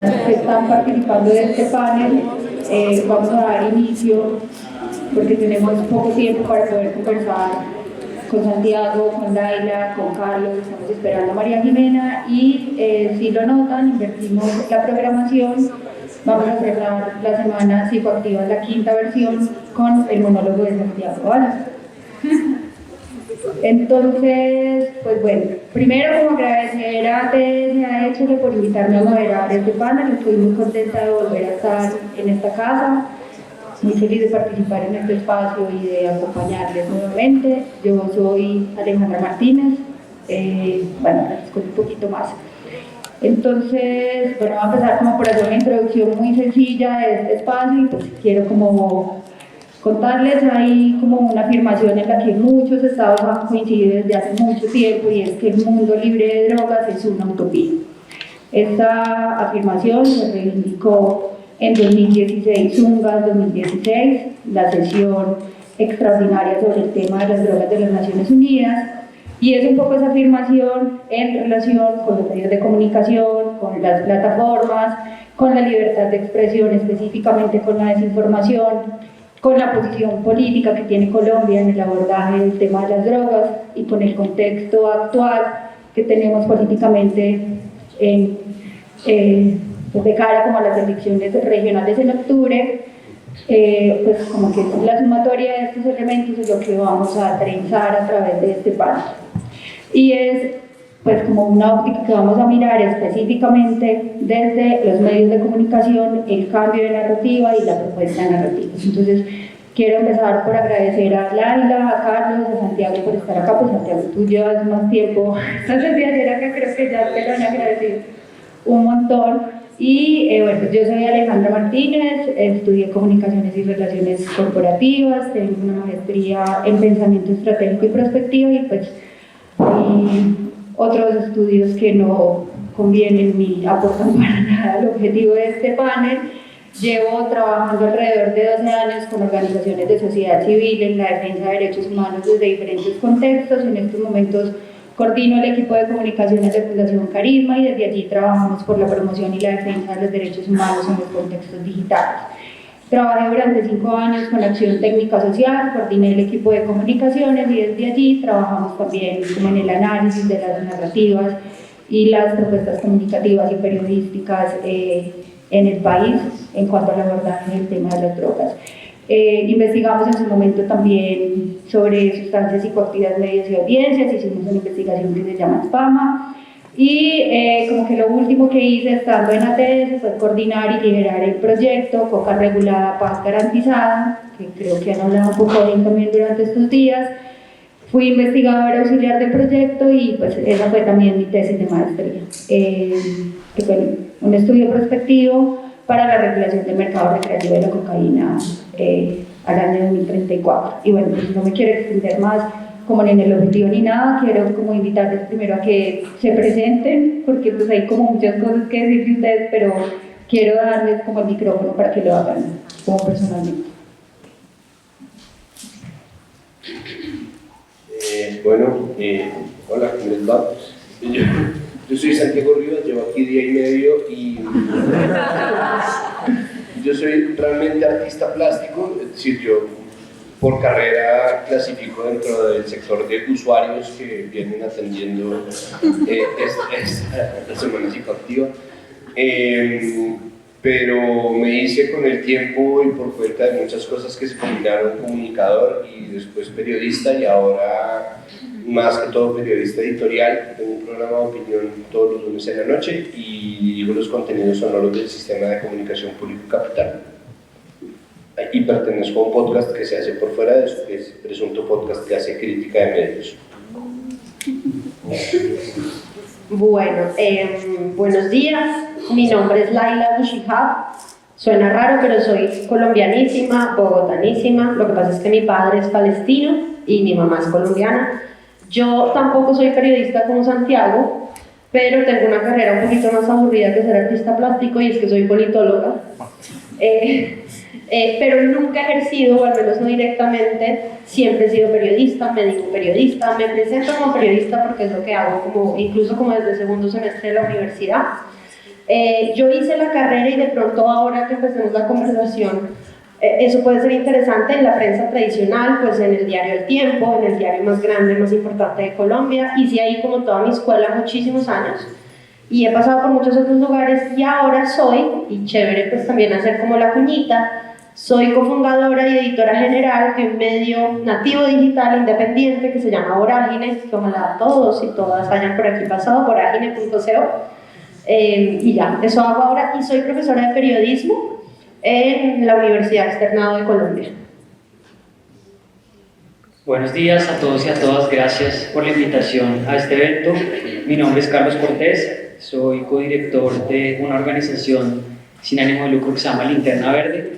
que están participando de este panel. Vamos a dar inicio porque tenemos poco tiempo para poder conversar con Santiago, con Laila, con Carlos. Estamos esperando a María Jimena y si lo notan, invertimos la programación. Vamos a cerrar la semana psicoactiva, la quinta versión, con el monólogo de Santiago, ¿vale? Entonces, pues bueno, primero como agradecer a TSAH por invitarme a moderar este panel. Estoy muy contenta de volver a estar en esta casa, muy feliz de participar en este espacio y de acompañarles nuevamente. Yo soy Alejandra Martínez, bueno, les cuento un poquito más. Entonces, bueno, voy a empezar como por hacer una introducción muy sencilla de este espacio y pues quiero como contarles ahí como una afirmación en la que muchos estados han coincidido desde hace mucho tiempo, y es que el mundo libre de drogas es una utopía. Esta afirmación se reivindicó en 2016, Zungas 2016, la sesión extraordinaria sobre el tema de las drogas de las Naciones Unidas, y es un poco esa afirmación en relación con los medios de comunicación, con las plataformas, con la libertad de expresión, específicamente con la desinformación, con la posición política que tiene Colombia en el abordaje del tema de las drogas y con el contexto actual que tenemos políticamente pues de cara como a las elecciones regionales en octubre. Pues como que la sumatoria de estos elementos es lo que vamos a trenzar a través de este panel. Y es pues como una óptica que vamos a mirar específicamente desde los medios de comunicación, el cambio de narrativa y la propuesta de narrativas. Entonces, quiero empezar por agradecer a Laila, a Carlos, a Santiago por estar acá. Pues Santiago, tú llevas más tiempo, entonces de hacer acá, creo que ya te lo han agradecido un montón. Y bueno, yo soy Alejandra Martínez, estudié Comunicaciones y Relaciones Corporativas, tengo una maestría en Pensamiento Estratégico y Prospectiva, y pues otros estudios que no convienen ni aportan para nada al objetivo de este panel. Llevo trabajando alrededor de 12 años con organizaciones de sociedad civil en la defensa de derechos humanos desde diferentes contextos. En estos momentos coordino el equipo de comunicaciones de Fundación Carisma y desde allí trabajamos por la promoción y la defensa de los derechos humanos en los contextos digitales. Trabajé durante 5 años con Acción Técnica Social, coordiné el equipo de comunicaciones y desde allí trabajamos también como en el análisis de las narrativas y las propuestas comunicativas y periodísticas en el país en cuanto al abordaje del tema de las drogas. Investigamos en su momento también sobre sustancias psicoactivas, medios y audiencias, hicimos una investigación que se llama SPAMA, y como que lo último que hice estando en ATS fue coordinar y liderar el proyecto Coca Regulada, Paz Garantizada, que creo que han hablado un poco bien también durante estos días. Fui investigadora auxiliar del proyecto y pues esa fue también mi tesis de maestría, que fue un estudio prospectivo para la regulación del mercado recreativo de la cocaína al año 2034. Y bueno, pues no me quiero extender más como ni en el objetivo ni nada, quiero como invitarles primero a que se presenten, porque pues hay como muchas cosas que decir de ustedes, pero quiero darles como el micrófono para que lo hagan como personalmente. Hola, ¿cómo les va? Yo soy Santiago Rivas, llevo aquí día y medio y yo soy realmente artista plástico, es decir, yo por carrera clasifico dentro del sector de usuarios que vienen atendiendo esta semana psicoactiva, pero me hice con el tiempo y por cuenta de muchas cosas que se combinaron, comunicador y después periodista, y ahora más que todo periodista editorial. Tengo un programa de opinión todos los lunes en la noche y dirijo los contenidos sonoros del Sistema de Comunicación Público Capital. Y pertenezco a un podcast que se hace por fuera de eso, que es Presunto Podcast, que hace crítica de medios. Bueno, buenos días, mi nombre es Laila Bushihab. Suena raro, pero soy colombianísima, bogotanísima. Lo que pasa es que mi padre es palestino y mi mamá es colombiana. Yo tampoco soy periodista como Santiago, pero tengo una carrera un poquito más aburrida que ser artista plástico, y es que soy politóloga. Pero nunca he ejercido, o al menos no directamente. Siempre he sido periodista, me digo periodista, me presento como periodista porque es lo que hago, incluso como desde el segundo semestre de la universidad. Yo hice la carrera y de pronto ahora que empecemos la conversación, eso puede ser interesante en la prensa tradicional, pues en el diario El Tiempo, en el diario más grande, más importante de Colombia. Hice ahí como toda mi escuela muchísimos años y he pasado por muchos otros lugares y ahora soy, y chévere pues también hacer como la cuñita, soy cofundadora y editora general de un medio nativo digital independiente que se llama Vorágine, que ojalá todos y todas hayan por aquí pasado, vorágine.co. Y ya, eso hago ahora y soy profesora de periodismo en la Universidad Externado de Colombia. Buenos días a todos y a todas, gracias por la invitación a este evento. Mi nombre es Carlos Cortés, soy codirector de una organización sin ánimo de lucro que se llama Linterna Verde.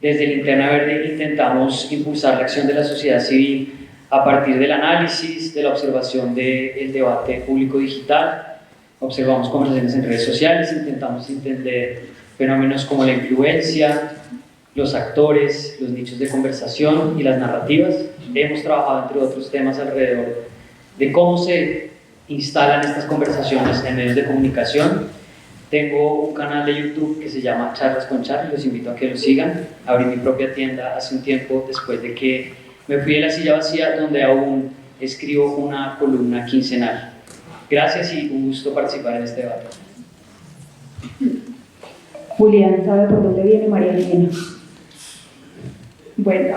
Desde Linterna Verde intentamos impulsar la acción de la sociedad civil a partir del análisis, de la observación del debate público digital. Observamos conversaciones en redes sociales, intentamos entender fenómenos como la influencia, los actores, los nichos de conversación y las narrativas. Hemos trabajado, entre otros temas, alrededor de cómo se instalan estas conversaciones en medios de comunicación. Tengo un canal de YouTube que se llama Charlas con Charlie, los invito a que lo sigan. Abrí mi propia tienda hace un tiempo después de que me fui de la silla vacía, donde aún escribo una columna quincenal. Gracias y un gusto participar en este debate. Julián sabe por dónde viene María Elena. Bueno.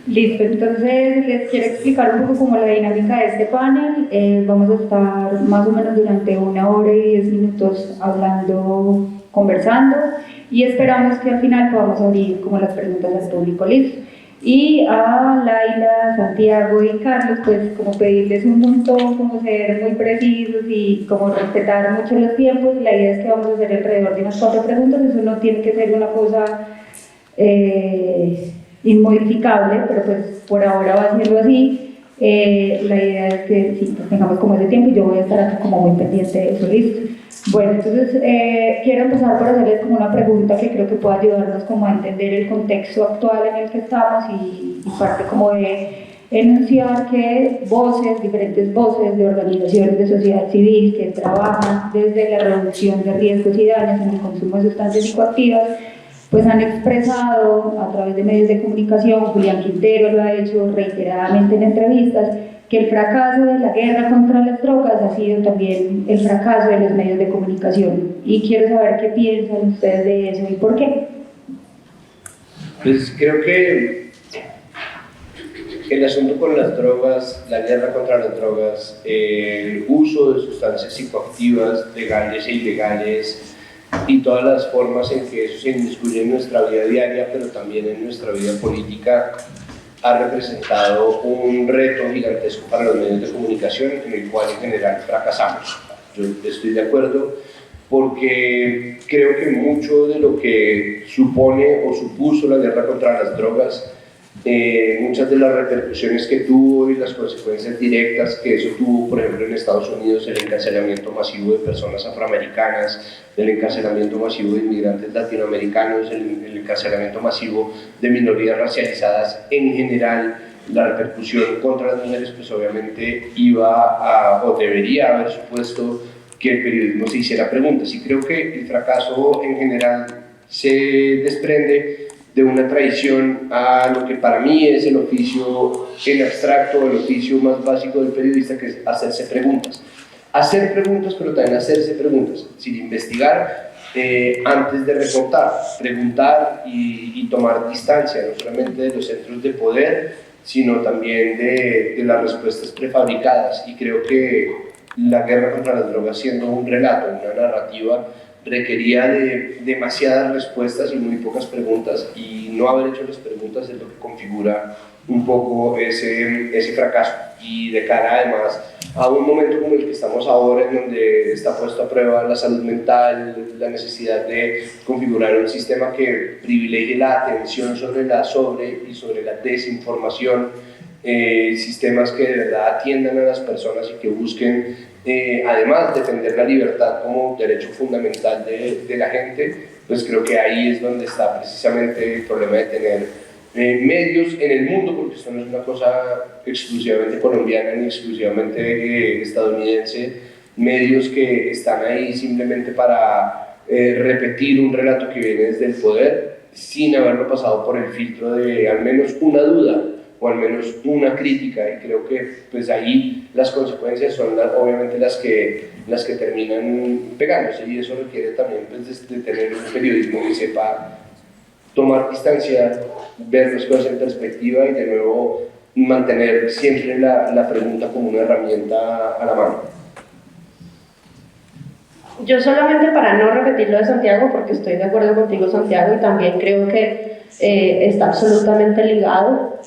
Listo, entonces les quiero explicar un poco como la dinámica de este panel. Vamos a estar más o menos durante 1 hora y 10 minutos hablando, conversando, y esperamos que al final podamos abrir como las preguntas al público. Listo. Y a Laila, Santiago y Carlos, pues como pedirles un montón, como ser muy precisos y como respetar mucho los tiempos. La idea es que vamos a hacer alrededor de unas 4 preguntas, eso no tiene que ser una cosa inmodificable, pero pues por ahora va a serlo así. La idea es que sí, pues tengamos como ese tiempo y yo voy a estar acá como muy pendiente de eso. Listo. Bueno, entonces quiero empezar por hacerles como una pregunta que creo que puede ayudarnos como a entender el contexto actual en el que estamos y parte como de enunciar que diferentes voces de organizaciones de sociedad civil que trabajan desde la reducción de riesgos y daños en el consumo de sustancias psicoactivas, pues han expresado a través de medios de comunicación, Julián Quintero lo ha hecho reiteradamente en entrevistas, que el fracaso de la guerra contra las drogas ha sido también el fracaso de los medios de comunicación. Y quiero saber qué piensan ustedes de eso y por qué. Pues creo que el asunto con las drogas, la guerra contra las drogas, el uso de sustancias psicoactivas legales e ilegales y todas las formas en que eso se inmiscuye en nuestra vida diaria, pero también en nuestra vida política, ha representado un reto gigantesco para los medios de comunicación en el cual en general fracasamos. Yo estoy de acuerdo porque creo que mucho de lo que supone o supuso la guerra contra las drogas, muchas de las repercusiones que tuvo y las consecuencias directas que eso tuvo, por ejemplo en Estados Unidos, el encarcelamiento masivo de personas afroamericanas, el encarcelamiento masivo de inmigrantes latinoamericanos, el encarcelamiento masivo de minorías racializadas en general, la repercusión contra las mujeres, pues obviamente iba a, o debería haber supuesto que el periodismo se hiciera preguntas, y creo que el fracaso en general se desprende de una traición a lo que para mí es el oficio en abstracto, el oficio más básico del periodista, que es hacerse preguntas. Hacer preguntas, pero también hacerse preguntas, sin investigar antes de reportar, preguntar y tomar distancia, no solamente de los centros de poder, sino también de las respuestas prefabricadas. Y creo que la guerra contra las drogas, siendo un relato, una narrativa, requería de demasiadas respuestas y muy pocas preguntas, y no haber hecho las preguntas es lo que configura un poco ese fracaso. Y de cara además a un momento como el que estamos ahora, en donde está puesto a prueba la salud mental, la necesidad de configurar un sistema que privilegie la atención sobre la y sobre la desinformación, sistemas que de verdad atiendan a las personas y que busquen además defender la libertad como derecho fundamental de la gente, pues creo que ahí es donde está precisamente el problema de tener medios en el mundo, porque esto no es una cosa exclusivamente colombiana ni exclusivamente estadounidense, medios que están ahí simplemente para repetir un relato que viene desde el poder sin haberlo pasado por el filtro de al menos una duda o al menos una crítica, y creo que pues ahí las consecuencias son obviamente las que terminan pegándose, y eso requiere también pues, de tener un periodismo que sepa tomar distancia, ver las cosas en perspectiva y de nuevo mantener siempre la pregunta como una herramienta a la mano. Yo solamente para no repetir lo de Santiago, porque estoy de acuerdo contigo, Santiago, y también creo que está absolutamente ligado.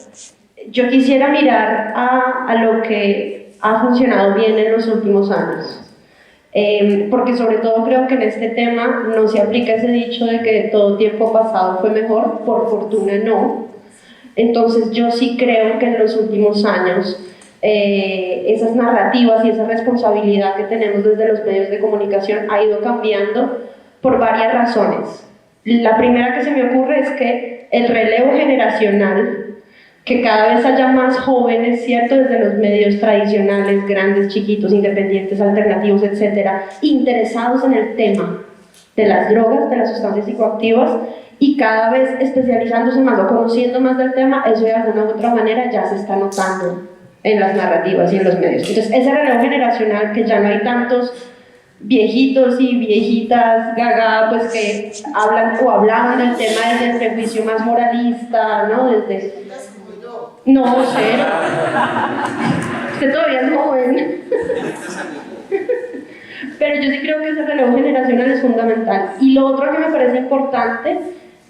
Yo quisiera mirar a lo que ha funcionado bien en los últimos años, porque sobre todo creo que en este tema no se aplica ese dicho de que todo tiempo pasado fue mejor, por fortuna no. Entonces yo sí creo que en los últimos años esas narrativas y esa responsabilidad que tenemos desde los medios de comunicación ha ido cambiando por varias razones. La primera que se me ocurre es que el relevo generacional, que cada vez haya más jóvenes, ¿cierto?, desde los medios tradicionales, grandes, chiquitos, independientes, alternativos, etcétera, interesados en el tema de las drogas, de las sustancias psicoactivas, y cada vez especializándose más o conociendo más del tema, eso de alguna u otra manera ya se está notando en las narrativas y en los medios. Entonces, ese relevo generacional, que ya no hay tantos viejitos y viejitas gaga, pues que hablan o hablaban del tema desde el prejuicio más moralista, ¿no? Desde... No, cero. Usted todavía es joven. Pero yo sí creo que ese relevo generacional es fundamental. Y lo otro que me parece importante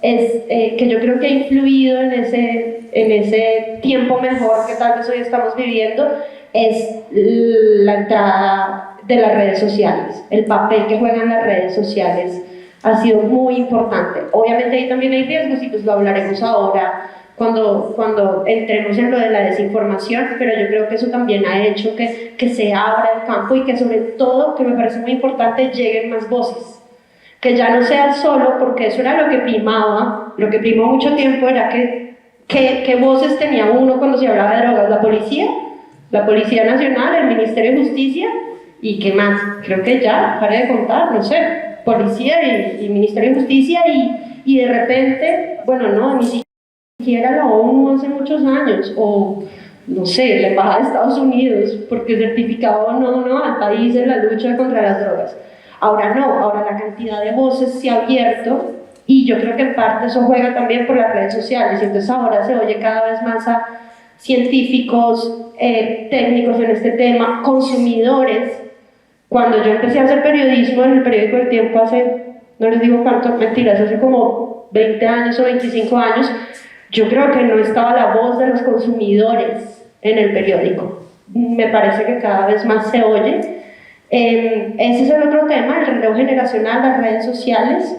es que yo creo que ha influido en ese tiempo mejor que tal vez hoy estamos viviendo, es la entrada de las redes sociales. El papel que juegan las redes sociales ha sido muy importante. Obviamente ahí también hay riesgos y pues lo hablaremos ahora cuando entremos en lo de la desinformación, pero yo creo que eso también ha hecho que se abra el campo y que sobre todo, que me parece muy importante, lleguen más voces. Que ya no sea solo, porque eso era lo que primaba, lo que primó mucho tiempo era qué voces tenía uno cuando se hablaba de drogas, la Policía Nacional, el Ministerio de Justicia, y qué más, creo que ya, pare de contar, no sé, Policía y Ministerio de Justicia, y de repente, bueno, no, ni siquiera la ONU hace muchos años, o no sé, la Embajada de Estados Unidos, porque certificaba no al país en la lucha contra las drogas. Ahora no, ahora la cantidad de voces se ha abierto y yo creo que en parte eso juega también por las redes sociales, y entonces ahora se oye cada vez más a científicos, técnicos en este tema, consumidores. Cuando yo empecé a hacer periodismo en el periódico El Tiempo hace, no les digo cuánto, mentiras, hace como 20 años o 25 años, yo creo que no estaba la voz de los consumidores en el periódico. Me parece que cada vez más se oye. Ese es el otro tema, el relevo generacional, las redes sociales,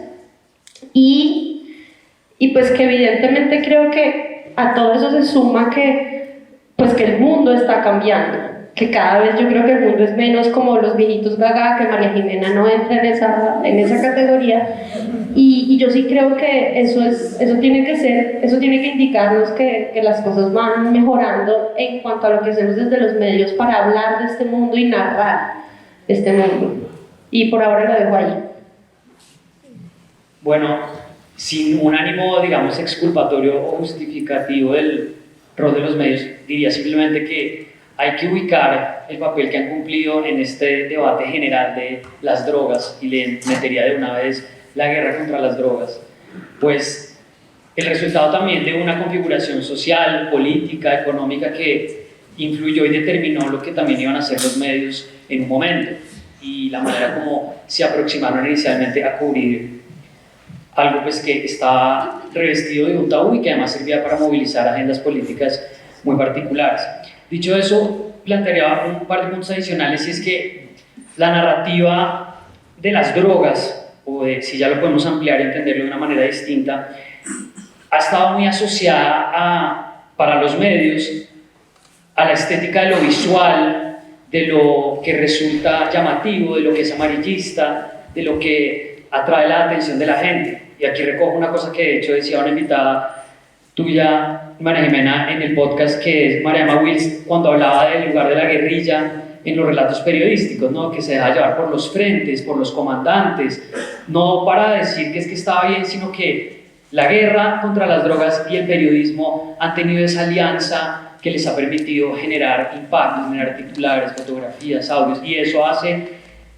y pues que evidentemente creo que a todo eso se suma que el mundo está cambiando, que cada vez yo creo que el mundo es menos como los viejitos gaga, que María Jimena no entra en esa categoría, y yo sí creo que eso tiene que indicarnos que las cosas van mejorando en cuanto a lo que hacemos desde los medios para hablar de este mundo y narrar este mundo. Y por ahora lo dejo ahí. Bueno, sin un ánimo, digamos, exculpatorio o justificativo del rol de los medios, diría simplemente que hay que ubicar el papel que han cumplido en este debate general de las drogas, y le metería de una vez la guerra contra las drogas, pues el resultado también de una configuración social, política, económica que influyó y determinó lo que también iban a hacer los medios en un momento, y la manera como se aproximaron inicialmente a cubrir algo pues que estaba revestido de un tabú y que además servía para movilizar agendas políticas muy particulares. Dicho eso, plantearía un par de puntos adicionales, y es que la narrativa de las drogas, o de, si ya lo podemos ampliar y entenderlo de una manera distinta, ha estado muy asociada para los medios a la estética de lo visual, de lo que resulta llamativo, de lo que es amarillista, de lo que atrae la atención de la gente. Y aquí recojo una cosa que de hecho decía una invitada tuya, María Jimena, en el podcast, que es Mariama Wills, cuando hablaba del lugar de la guerrilla en los relatos periodísticos, ¿no? Que se deja llevar por los frentes, por los comandantes, no para decir que es que estaba bien, sino que la guerra contra las drogas y el periodismo han tenido esa alianza que les ha permitido generar impactos, generar titulares, fotografías, audios, y eso hace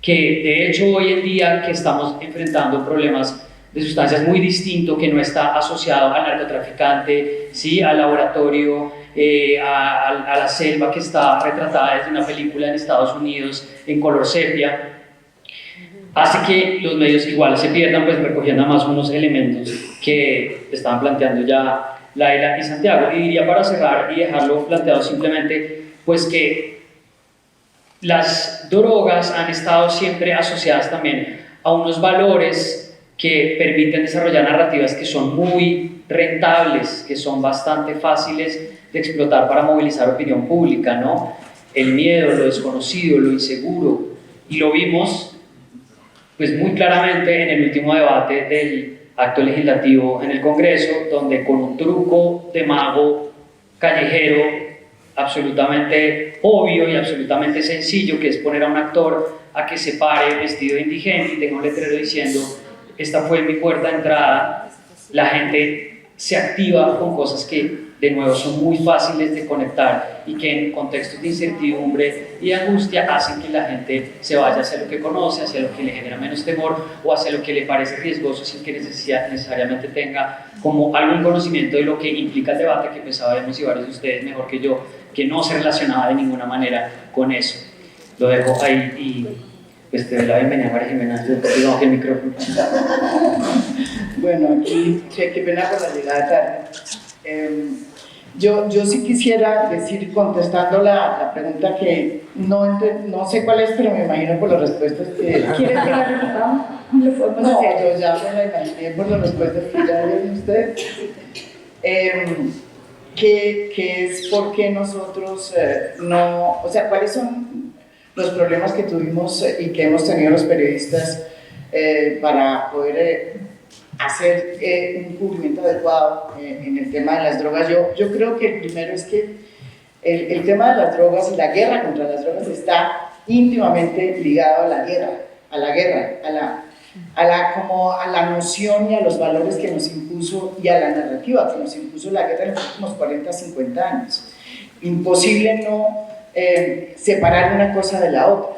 que, de hecho, hoy en día que estamos enfrentando problemas de sustancias muy distintos, que no está asociado al narcotraficante, ¿sí? Al laboratorio, a la selva que está retratada desde una película en Estados Unidos en color sepia, hace que los medios igual se pierdan, pues recogiendo más unos elementos que estaban planteando ya Laila y Santiago. Y diría, para cerrar y dejarlo planteado simplemente, pues que las drogas han estado siempre asociadas también a unos valores que permiten desarrollar narrativas que son muy rentables, que son bastante fáciles de explotar para movilizar opinión pública, ¿no? El miedo, lo desconocido, lo inseguro, y lo vimos pues muy claramente en el último debate del acto legislativo en el Congreso, donde con un truco de mago callejero absolutamente obvio y absolutamente sencillo, que es poner a un actor a que se pare vestido de indigente y tenga un letrero diciendo esta fue mi puerta de entrada, la gente se activa con cosas que de nuevo son muy fáciles de conectar y que en contextos de incertidumbre y angustia hacen que la gente se vaya hacia lo que conoce, hacia lo que le genera menos temor o hacia lo que le parece riesgoso sin que necesariamente tenga como algún conocimiento de lo que implica el debate, que pues sabemos y varios de ustedes mejor que yo que no se relacionaba de ninguna manera con eso. Lo dejo ahí y pues te doy la bienvenida, María Jimena. Yo te digo aquí el micrófono. Bueno, aquí, qué pena por la llegada tarde. Yo sí quisiera decir, contestando la pregunta que no sé cuál es, pero me imagino por las respuestas que... ¿Quieres que la repitamos? ¿Lo podemos No, hacer? yo ya me la imaginé por las respuestas que ya dieron ustedes. Que es porque nosotros no... O sea, ¿cuáles son los problemas que tuvimos y que hemos tenido los periodistas para poder hacer un cubrimiento adecuado en el tema de las drogas? Yo creo que el primero es que el tema de las drogas y la guerra contra las drogas está íntimamente ligado a la guerra, como a la noción y a los valores que nos impuso y a la narrativa que nos impuso la guerra en los últimos 40, 50 años. Imposible no separar una cosa de la otra.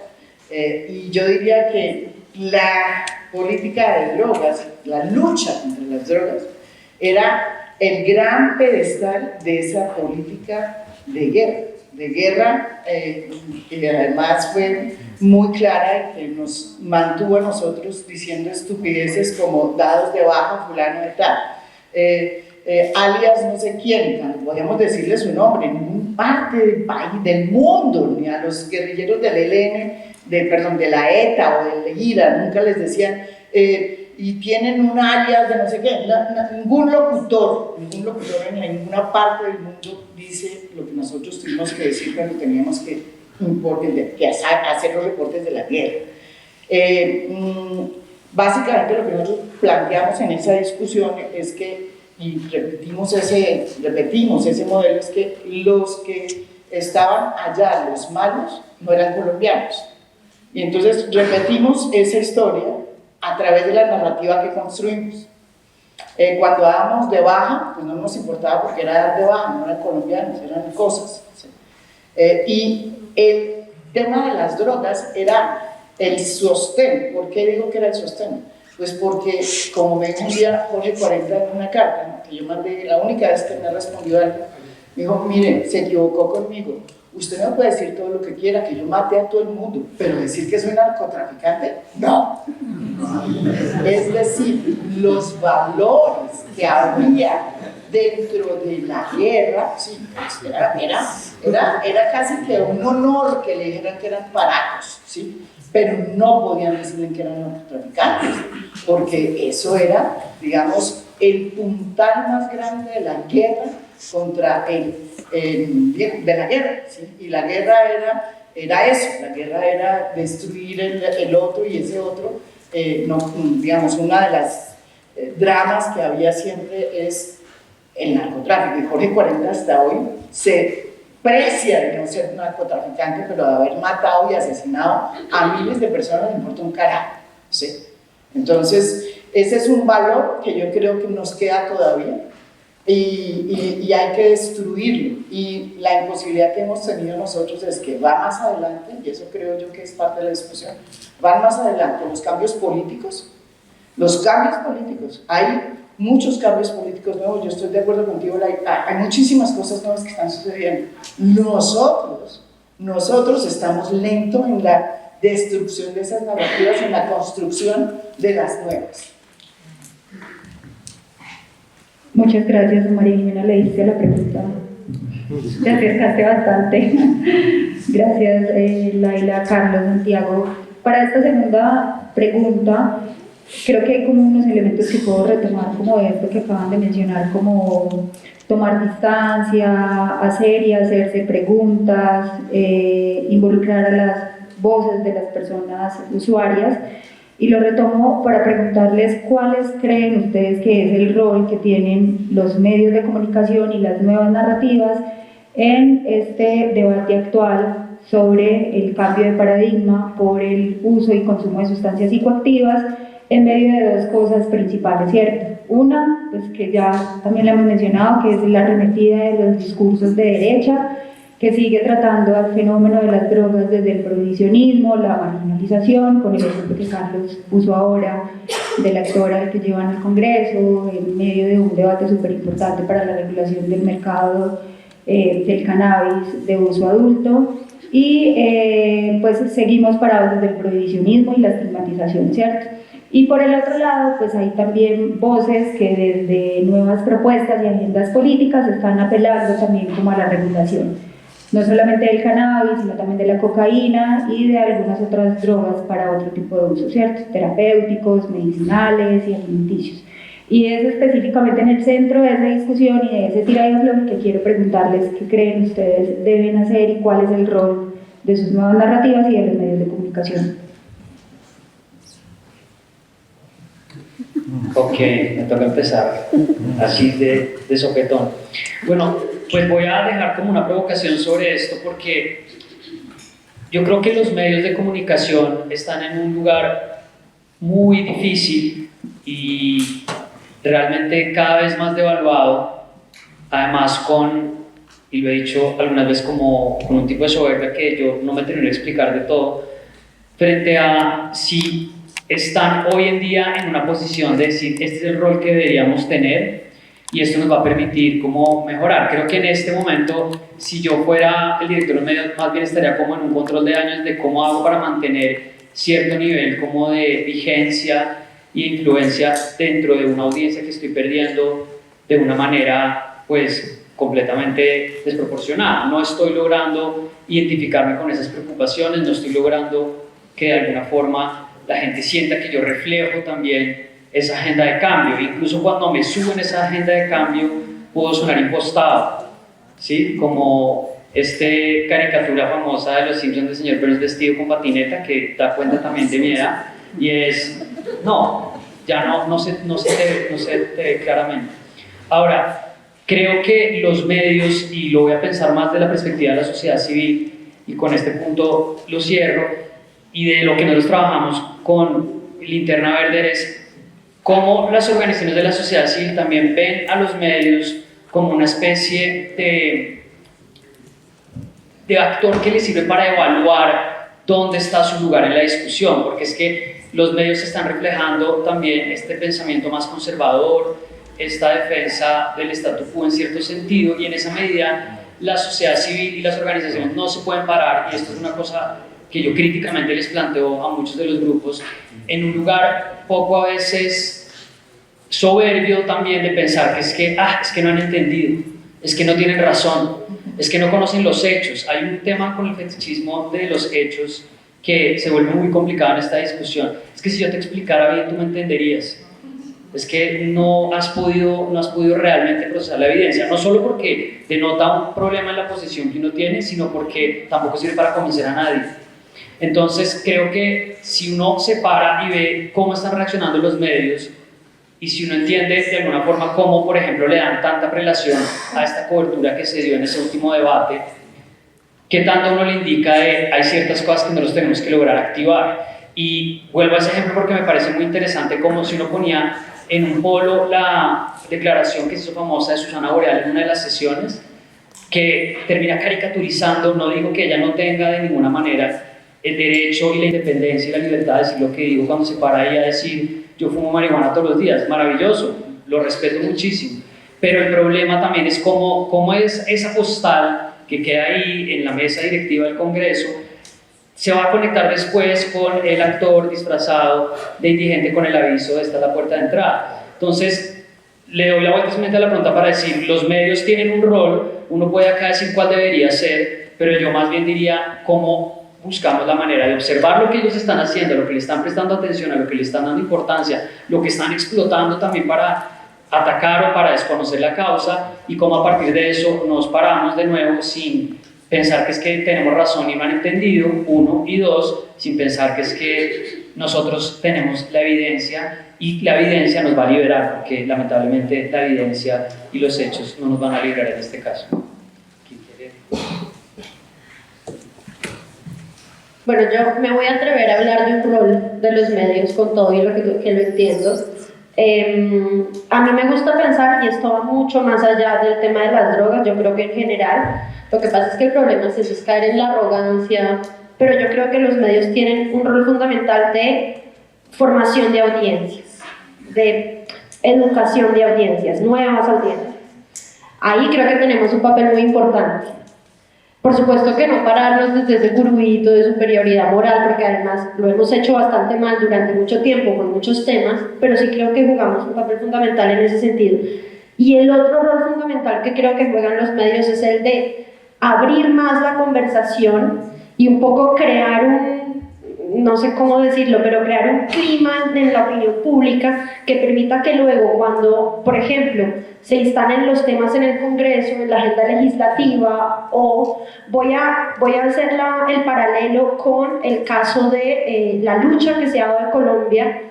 Y yo diría que la política de drogas, la lucha contra las drogas, era el gran pedestal de esa política de guerra que además fue muy clara y que nos mantuvo a nosotros diciendo estupideces como dados de baja fulano de tal, alias no sé quién, cuando podíamos decirle su nombre, en ninguna parte del país, del mundo, ni a los guerrilleros del ELN, de la ETA o del IRA, nunca les decían, y tienen un alias de no sé qué. Ningún locutor en ninguna parte del mundo dice lo que nosotros tuvimos que decir cuando teníamos que hacer los reportes de la guerra. Básicamente lo que nosotros planteamos en esa discusión es que, y repetimos ese modelo, es que los que estaban allá, los malos, no eran colombianos. Y entonces repetimos esa historia a través de la narrativa que construimos. Cuando dábamos de baja, pues no nos importaba porque era dar de baja, no eran colombianos, eran cosas. ¿Sí? Y el tema de las drogas era el sostén. ¿Por qué digo que era el sostén? Pues porque, como me dijo un día Jorge 40 en una carta, ¿no?, que yo mandé, la única vez que me respondió algo, me dijo, mire, se equivocó conmigo. Usted me puede decir todo lo que quiera, que yo mate a todo el mundo, pero decir que soy narcotraficante, no. Es decir, los valores que había dentro de la guerra, sí, era casi que un honor que le dijeran que eran paracos, ¿sí? Pero no podían decirle que eran narcotraficantes, porque eso era, digamos, el puntal más grande de la guerra contra de la guerra, ¿sí? Y la guerra era eso, la guerra era destruir el otro, y ese otro, digamos, una de las dramas que había siempre es el narcotráfico. Y Jorge 40 hasta hoy se precia de no ser narcotraficante, pero de haber matado y asesinado a miles de personas, le importa un carajo, ¿sí? Entonces, ese es un valor que yo creo que nos queda todavía y hay que destruirlo. Y la imposibilidad que hemos tenido nosotros es que va más adelante, y eso creo yo que es parte de la discusión, van más adelante los cambios políticos. Los cambios políticos, hay muchos cambios políticos nuevos, yo estoy de acuerdo contigo, hay muchísimas cosas nuevas que están sucediendo. Nosotros estamos lentos en la destrucción de esas narrativas, en la construcción de las nuevas. Muchas gracias, María Jimena, leíste la pregunta. Te acercaste bastante. Gracias, Laila, Carlos, Santiago. Para esta segunda pregunta, creo que hay como unos elementos que puedo retomar como esto que acaban de mencionar, como tomar distancia, hacer y hacerse preguntas, involucrar a las voces de las personas usuarias. Y lo retomo para preguntarles cuáles creen ustedes que es el rol que tienen los medios de comunicación y las nuevas narrativas en este debate actual sobre el cambio de paradigma por el uso y consumo de sustancias psicoactivas en medio de dos cosas principales, ¿cierto? Una, pues que ya también la hemos mencionado, que es la arremetida de los discursos de derecha, que sigue tratando al fenómeno de las drogas desde el prohibicionismo, la marginalización, con el ejemplo que Carlos puso ahora de la actora que llevan al Congreso, en medio de un debate súper importante para la regulación del mercado del cannabis de uso adulto. Y pues seguimos parados desde el prohibicionismo y la estigmatización, ¿cierto? Y por el otro lado, pues hay también voces que desde nuevas propuestas y agendas políticas están apelando también como a la regulación, no solamente del cannabis, sino también de la cocaína y de algunas otras drogas para otro tipo de uso, ¿cierto? Terapéuticos, medicinales y alimenticios. Y es específicamente en el centro de esa discusión y de ese tira y afloje que quiero preguntarles qué creen ustedes deben hacer y cuál es el rol de sus nuevas narrativas y de los medios de comunicación. Ok, me toca empezar así de sopetón. Bueno, pues voy a dejar como una provocación sobre esto porque yo creo que los medios de comunicación están en un lugar muy difícil y realmente cada vez más devaluado, además y lo he dicho algunas veces como con un tipo de soberbia que yo no me termino de explicar de todo, frente a si están hoy en día en una posición de decir este es el rol que deberíamos tener y esto nos va a permitir como mejorar. Creo que en este momento, si yo fuera el director de medios, más bien estaría como en un control de daños de cómo hago para mantener cierto nivel como de vigencia e influencia dentro de una audiencia que estoy perdiendo de una manera pues completamente desproporcionada. No estoy logrando identificarme con esas preocupaciones, no estoy logrando que de alguna forma la gente sienta que yo reflejo también esa agenda de cambio. Incluso cuando me subo en esa agenda de cambio puedo sonar impostado, ¿sí? Como caricatura famosa de los Simpsons del señor Burns vestido con patineta que da cuenta también de mi edad y es, no, ya no se te ve claramente. Ahora, creo que los medios, y lo voy a pensar más de la perspectiva de la sociedad civil, y con este punto lo cierro, y de lo que nosotros trabajamos con Linterna Verde es cómo las organizaciones de la sociedad civil también ven a los medios como una especie de actor que les sirve para evaluar dónde está su lugar en la discusión, porque es que los medios están reflejando también este pensamiento más conservador, esta defensa del statu quo en cierto sentido, y en esa medida la sociedad civil y las organizaciones no se pueden parar, y esto es una cosa que yo críticamente les planteo a muchos de los grupos, en un lugar poco a veces soberbio también de pensar que es que no han entendido, es que no tienen razón, es que no conocen los hechos. Hay un tema con el fetichismo de los hechos que se vuelve muy complicado en esta discusión. Es que si yo te explicara bien, tú me entenderías. Es que no has podido realmente procesar la evidencia, no solo porque denota un problema en la posición que uno tiene, sino porque tampoco sirve para convencer a nadie. Entonces creo que si uno se para y ve cómo están reaccionando los medios y si uno entiende de alguna forma cómo, por ejemplo, le dan tanta prelación a esta cobertura que se dio en ese último debate, qué tanto uno le indica de hay ciertas cosas que nosotros tenemos que lograr activar. Y vuelvo a ese ejemplo porque me parece muy interesante como si uno ponía en un polo la declaración que se hizo famosa de Susana Boreal en una de las sesiones, que termina caricaturizando, no digo que ella no tenga de ninguna manera el derecho y la independencia y la libertad de decir lo que digo cuando se para ahí a decir yo fumo marihuana todos los días, maravilloso, lo respeto muchísimo, pero el problema también es cómo es esa postal que queda ahí en la mesa directiva del Congreso, se va a conectar después con el actor disfrazado de indigente con el aviso de esta es la puerta de entrada. Entonces, le doy la vuelta simplemente a la pregunta para decir, los medios tienen un rol, uno puede acá decir cuál debería ser, pero yo más bien diría cómo buscamos la manera de observar lo que ellos están haciendo, lo que le están prestando atención, a lo que le están dando importancia, lo que están explotando también para atacar o para desconocer la causa, y cómo a partir de eso nos paramos de nuevo sin pensar que es que tenemos razón y no han entendido, uno, y dos, sin pensar que es que nosotros tenemos la evidencia y la evidencia nos va a liberar, porque lamentablemente la evidencia y los hechos no nos van a liberar en este caso. Bueno, yo me voy a atrever a hablar de un rol de los medios con todo y lo que lo entiendo. A mí me gusta pensar, y esto va mucho más allá del tema de las drogas, yo creo que en general, lo que pasa es que el problema es eso, es caer en la arrogancia, pero yo creo que los medios tienen un rol fundamental de formación de audiencias, de educación de audiencias, nuevas audiencias. Ahí creo que tenemos un papel muy importante. Por supuesto que no pararnos desde ese gurubito de superioridad moral, porque además lo hemos hecho bastante mal durante mucho tiempo con muchos temas, pero sí creo que jugamos un papel fundamental en ese sentido. Y el otro rol fundamental que creo que juegan los medios es el de abrir más la conversación y un poco crear no sé cómo decirlo, pero crear un clima en la opinión pública que permita que luego cuando, por ejemplo, se instalen los temas en el Congreso, en la agenda legislativa, o voy a hacer el paralelo con el caso de la lucha que se ha dado en Colombia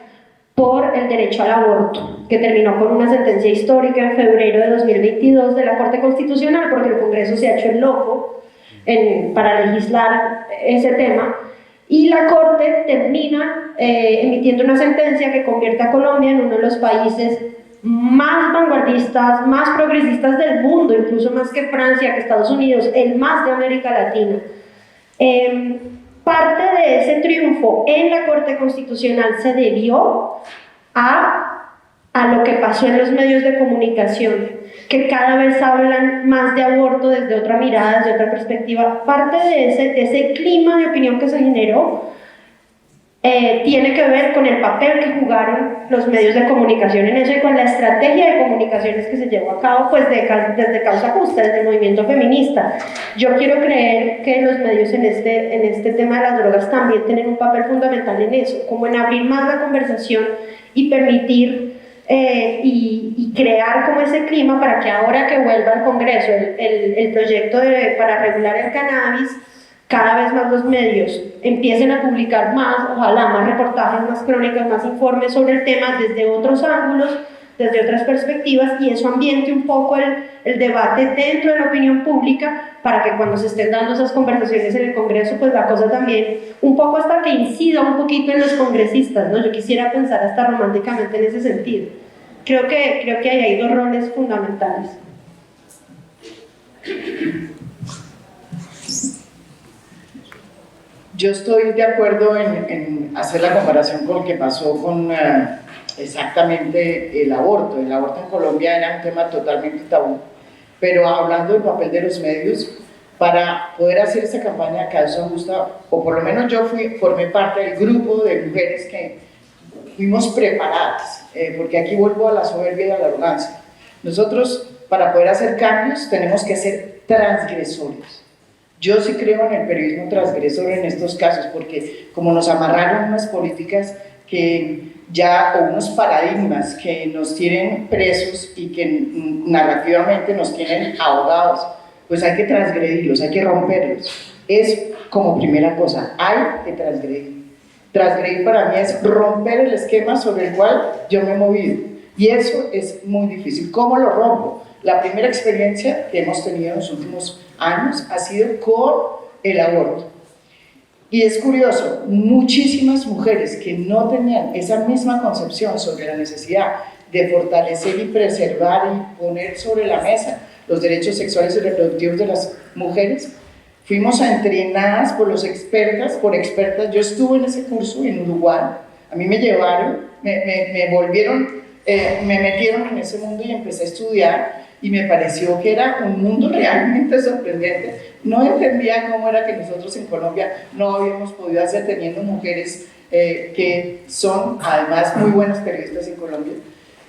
por el derecho al aborto, que terminó con una sentencia histórica en febrero de 2022 de la Corte Constitucional, porque el Congreso se ha hecho el loco para legislar ese tema. Y la Corte termina emitiendo una sentencia que convierte a Colombia en uno de los países más vanguardistas, más progresistas del mundo, incluso más que Francia, que Estados Unidos, el más de América Latina. Parte de ese triunfo en la Corte Constitucional se debió a lo que pasó en los medios de comunicación, que cada vez hablan más de aborto desde otra mirada, desde otra perspectiva. Parte de ese clima de opinión que se generó tiene que ver con el papel que jugaron los medios de comunicación en eso y con la estrategia de comunicaciones que se llevó a cabo pues desde Causa Justa, desde el movimiento feminista. Yo quiero creer que los medios en este tema de las drogas también tienen un papel fundamental en eso, como en abrir más la conversación y permitir y crear como ese clima para que ahora que vuelva al Congreso el proyecto para regular el cannabis, cada vez más los medios empiecen a publicar más, ojalá más reportajes, más crónicas, más informes sobre el tema desde otros ángulos, desde otras perspectivas, y eso ambiente un poco el debate dentro de la opinión pública para que cuando se estén dando esas conversaciones en el Congreso, pues la cosa también un poco hasta que incida un poquito en los congresistas, ¿no? Yo quisiera pensar hasta románticamente en ese sentido. Creo que ahí hay dos roles fundamentales. Yo estoy de acuerdo en hacer la comparación con lo que pasó con exactamente el aborto. El aborto en Colombia era un tema totalmente tabú, pero hablando del papel de los medios, para poder hacer esta campaña de Causa Justa, o por lo menos yo formé parte del grupo de mujeres que fuimos preparadas, porque aquí vuelvo a la soberbia y a la arrogancia. Nosotros, para poder hacer cambios, tenemos que ser transgresores. Yo sí creo en el periodismo transgresor en estos casos, porque como nos amarraron unas políticas o unos paradigmas que nos tienen presos y que narrativamente nos tienen ahogados, pues hay que transgredirlos, hay que romperlos. Es como primera cosa, hay que transgredir. Transgredir para mí es romper el esquema sobre el cual yo me he movido, y eso es muy difícil. ¿Cómo lo rompo? La primera experiencia que hemos tenido en los últimos años ha sido con el aborto. Y es curioso, muchísimas mujeres que no tenían esa misma concepción sobre la necesidad de fortalecer y preservar y poner sobre la mesa los derechos sexuales y reproductivos de las mujeres, fuimos entrenadas por expertas. Yo estuve en ese curso en Uruguay, a mí me llevaron, me volvieron, me metieron en ese mundo y empecé a estudiar y me pareció que era un mundo realmente sorprendente. No entendía cómo era que nosotros en Colombia no habíamos podido hacer teniendo mujeres que son además muy buenas periodistas en Colombia.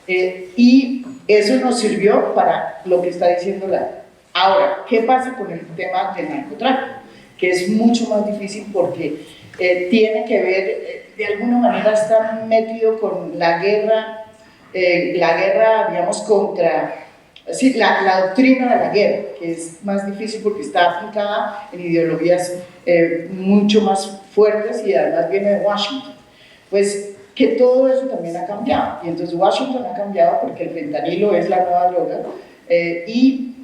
Y eso nos sirvió para lo que está diciendo Lara. Ahora, ¿qué pasa con el tema del narcotráfico? Que es mucho más difícil porque tiene que ver, de alguna manera está metido con la guerra, digamos, contra... Sí, la doctrina de la guerra, que es más difícil porque está afincada en ideologías mucho más fuertes y además viene de Washington. Pues que todo eso también ha cambiado, y entonces Washington ha cambiado porque el fentanilo es la nueva droga y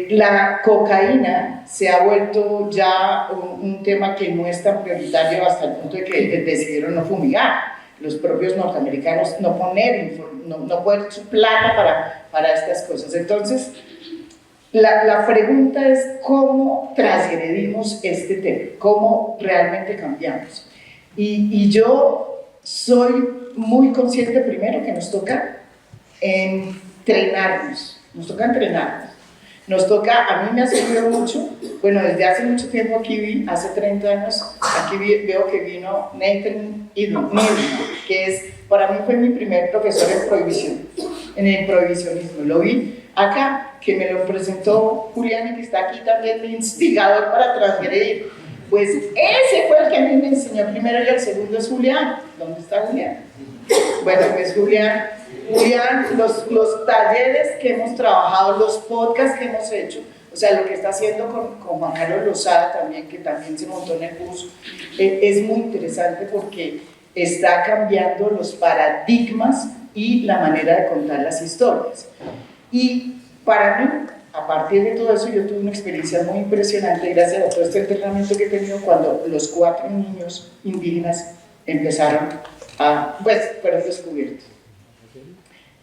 la cocaína se ha vuelto ya un tema que no es tan prioritario hasta el punto de que decidieron no fumigar. Los propios norteamericanos no poner su plata para estas cosas. Entonces, la pregunta es cómo transgredimos este tema, cómo realmente cambiamos. Y yo soy muy consciente primero que nos toca entrenarnos, Nos toca, a mí me ha servido mucho, bueno, desde hace mucho tiempo aquí hace 30 años, aquí veo que vino Nathan Edelman, que para mí fue mi primer profesor en el prohibicionismo. Lo vi acá, que me lo presentó Julián y que está aquí también, mi instigador para transgredir. Pues ese fue el que a mí me enseñó primero y el segundo es Julián. ¿Dónde está Julián? Bueno, pues Julián, los talleres que hemos trabajado, los podcasts que hemos hecho, o sea, lo que está haciendo con Juan Carlos Lozada también, que también se montó en el curso, es muy interesante porque está cambiando los paradigmas y la manera de contar las historias. Y para mí, a partir de todo eso, yo tuve una experiencia muy impresionante gracias a todo este entrenamiento que he tenido cuando los 4 niños indígenas fueron descubiertos.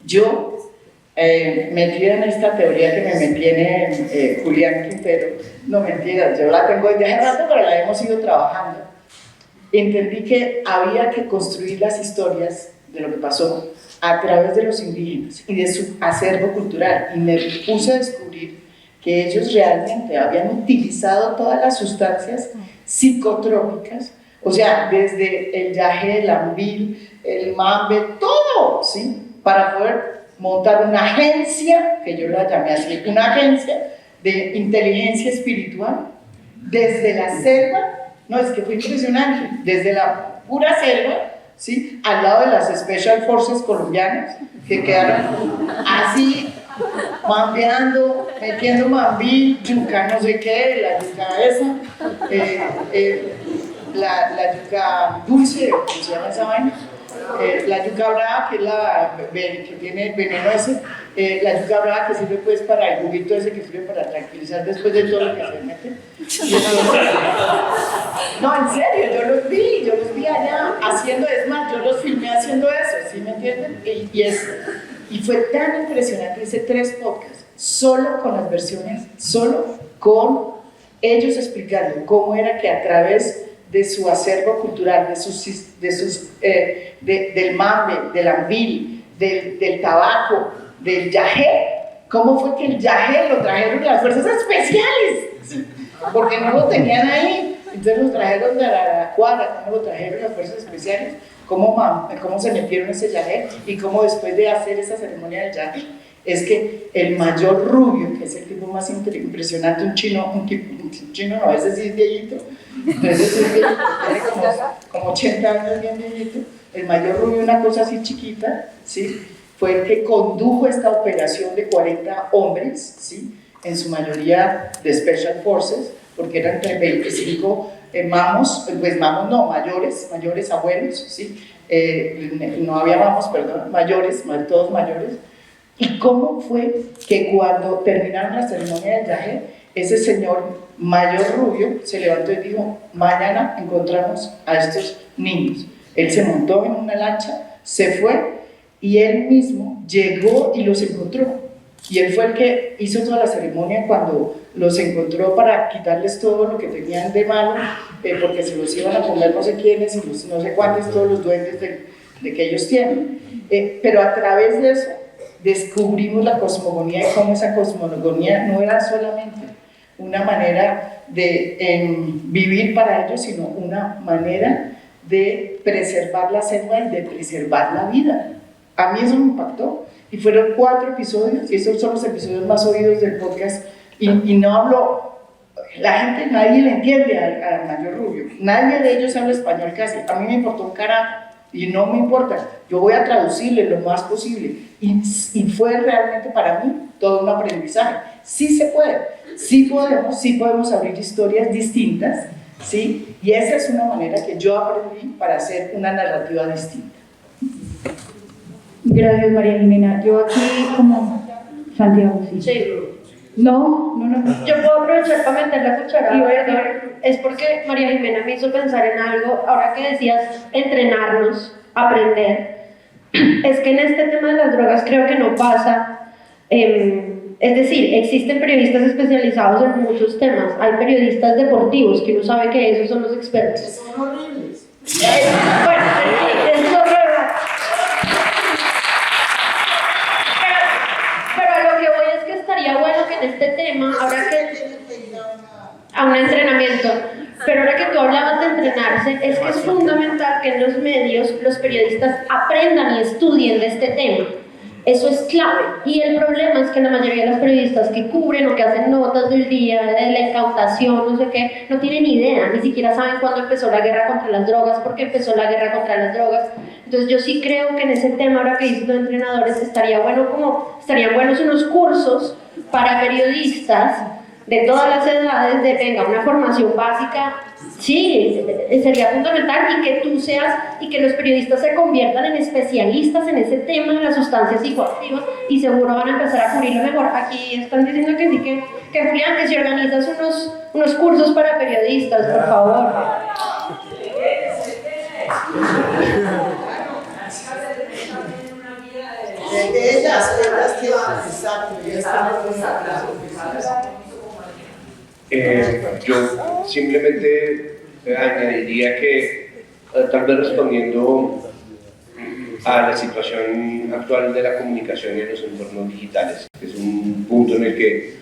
Yo, metida en esta teoría que me tiene Julián Quintero, no mentiras, yo la tengo desde hace rato, pero la hemos ido trabajando. Entendí que había que construir las historias de lo que pasó a través de los indígenas y de su acervo cultural, y me puse a descubrir que ellos realmente habían utilizado todas las sustancias psicotrópicas, o sea, desde el yagé, el ambil, el mambe, todo, ¿sí? Para poder montar una agencia, que yo la llamé así, una agencia de inteligencia espiritual, desde la selva. No, es que fue impresionante, desde la pura selva, ¿sí? Al lado de las Special Forces colombianas, que quedaron así, mambeando, metiendo mambil, yuca no sé qué, la yuca esa, la yuca dulce, ¿cómo se llama esa vaina? La yuca brava, que es la que tiene veneno ese, la yuca brava que sirve pues para el juguito ese que sirve para tranquilizar después de todo lo que se mete. No, en serio, yo los vi allá haciendo, es más, yo los filmé haciendo eso, ¿sí me entienden? Y fue tan impresionante, hice 3 podcasts, solo con las versiones, solo con ellos explicando cómo era que a través de su acervo cultural, del mambe, del ambil, del tabaco, del yagé, cómo fue que el yagé lo trajeron las fuerzas especiales, ¿sí? Porque no lo tenían ahí, entonces lo trajeron de la cuadra, cómo lo trajeron las fuerzas especiales, cómo se metieron ese yagé y cómo después de hacer esa ceremonia del yagé, es que el mayor rubio, que es el tipo más impresionante, un chino no, ese sí es viejito, entonces tiene como 80 años, bien viejito, el mayor rubio, una cosa así chiquita, ¿sí? Fue el que condujo esta operación de 40 hombres, ¿sí? En su mayoría de Special Forces, porque eran 25 mayores, abuelos, ¿sí? No había mamos, perdón, mayores, todos mayores. ¿Y cómo fue que cuando terminaron la ceremonia del yagé, ese señor mayor rubio se levantó y dijo, mañana encontramos a estos niños. Él se montó en una lancha, se fue y él mismo llegó y los encontró. Y él fue el que hizo toda la ceremonia cuando los encontró para quitarles todo lo que tenían de malo, porque se los iban a comer no sé quiénes y no sé cuántos, todos los duendes de que ellos tienen. Pero a través de eso descubrimos la cosmogonía y cómo esa cosmogonía no era solamente una manera de vivir para ellos, sino una manera de preservar la selva y de preservar la vida. A mí eso me impactó. Y fueron 4 episodios, y estos son los episodios más oídos del podcast, y no hablo, la gente, nadie le entiende al mayor rubio, nadie de ellos habla español casi, a mí me importó un carajo, y no me importa, yo voy a traducirle lo más posible, y fue realmente para mí todo un aprendizaje. Sí se puede, sí podemos abrir historias distintas, ¿sí? Y esa es una manera que yo aprendí para hacer una narrativa distinta. Gracias, María Jimena. Yo aquí como Santiago, sí. Sí. No. Yo puedo aprovechar para meter la cuchara. Y ver. Es porque María Jimena me hizo pensar en algo, ahora que decías entrenarnos, aprender. Es que en este tema de las drogas creo que no pasa. Es decir, existen periodistas especializados en muchos temas. Hay periodistas deportivos que uno sabe que esos son los expertos. Son horribles. Bueno, es otra verdad. Pero a lo que voy es que estaría bueno que en este tema, ahora que a un entrenamiento, pero ahora que tú hablabas de entrenarse, es que es fundamental que en los medios los periodistas aprendan y estudien de este tema. Eso es clave. Y el problema es que la mayoría de los periodistas que cubren o que hacen notas del día, de la incautación, no sé qué, no tienen idea, ni siquiera saben cuándo empezó la guerra contra las drogas, por qué empezó la guerra contra las drogas. Entonces yo sí creo que en ese tema, ahora que dicen los entrenadores, estarían buenos unos cursos para periodistas de todas las edades, de venga, una formación básica, sí, sería fundamental, y que tú seas, y que los periodistas se conviertan en especialistas en ese tema de las sustancias psicoactivas, y seguro van a empezar a cubrirlo mejor. Aquí están diciendo que sí, que Julián, que si organizas unos cursos para periodistas, por favor. Ellas que exacto, ya yo simplemente añadiría que, tal vez respondiendo a la situación actual de la comunicación y en los entornos digitales, que es un punto en el que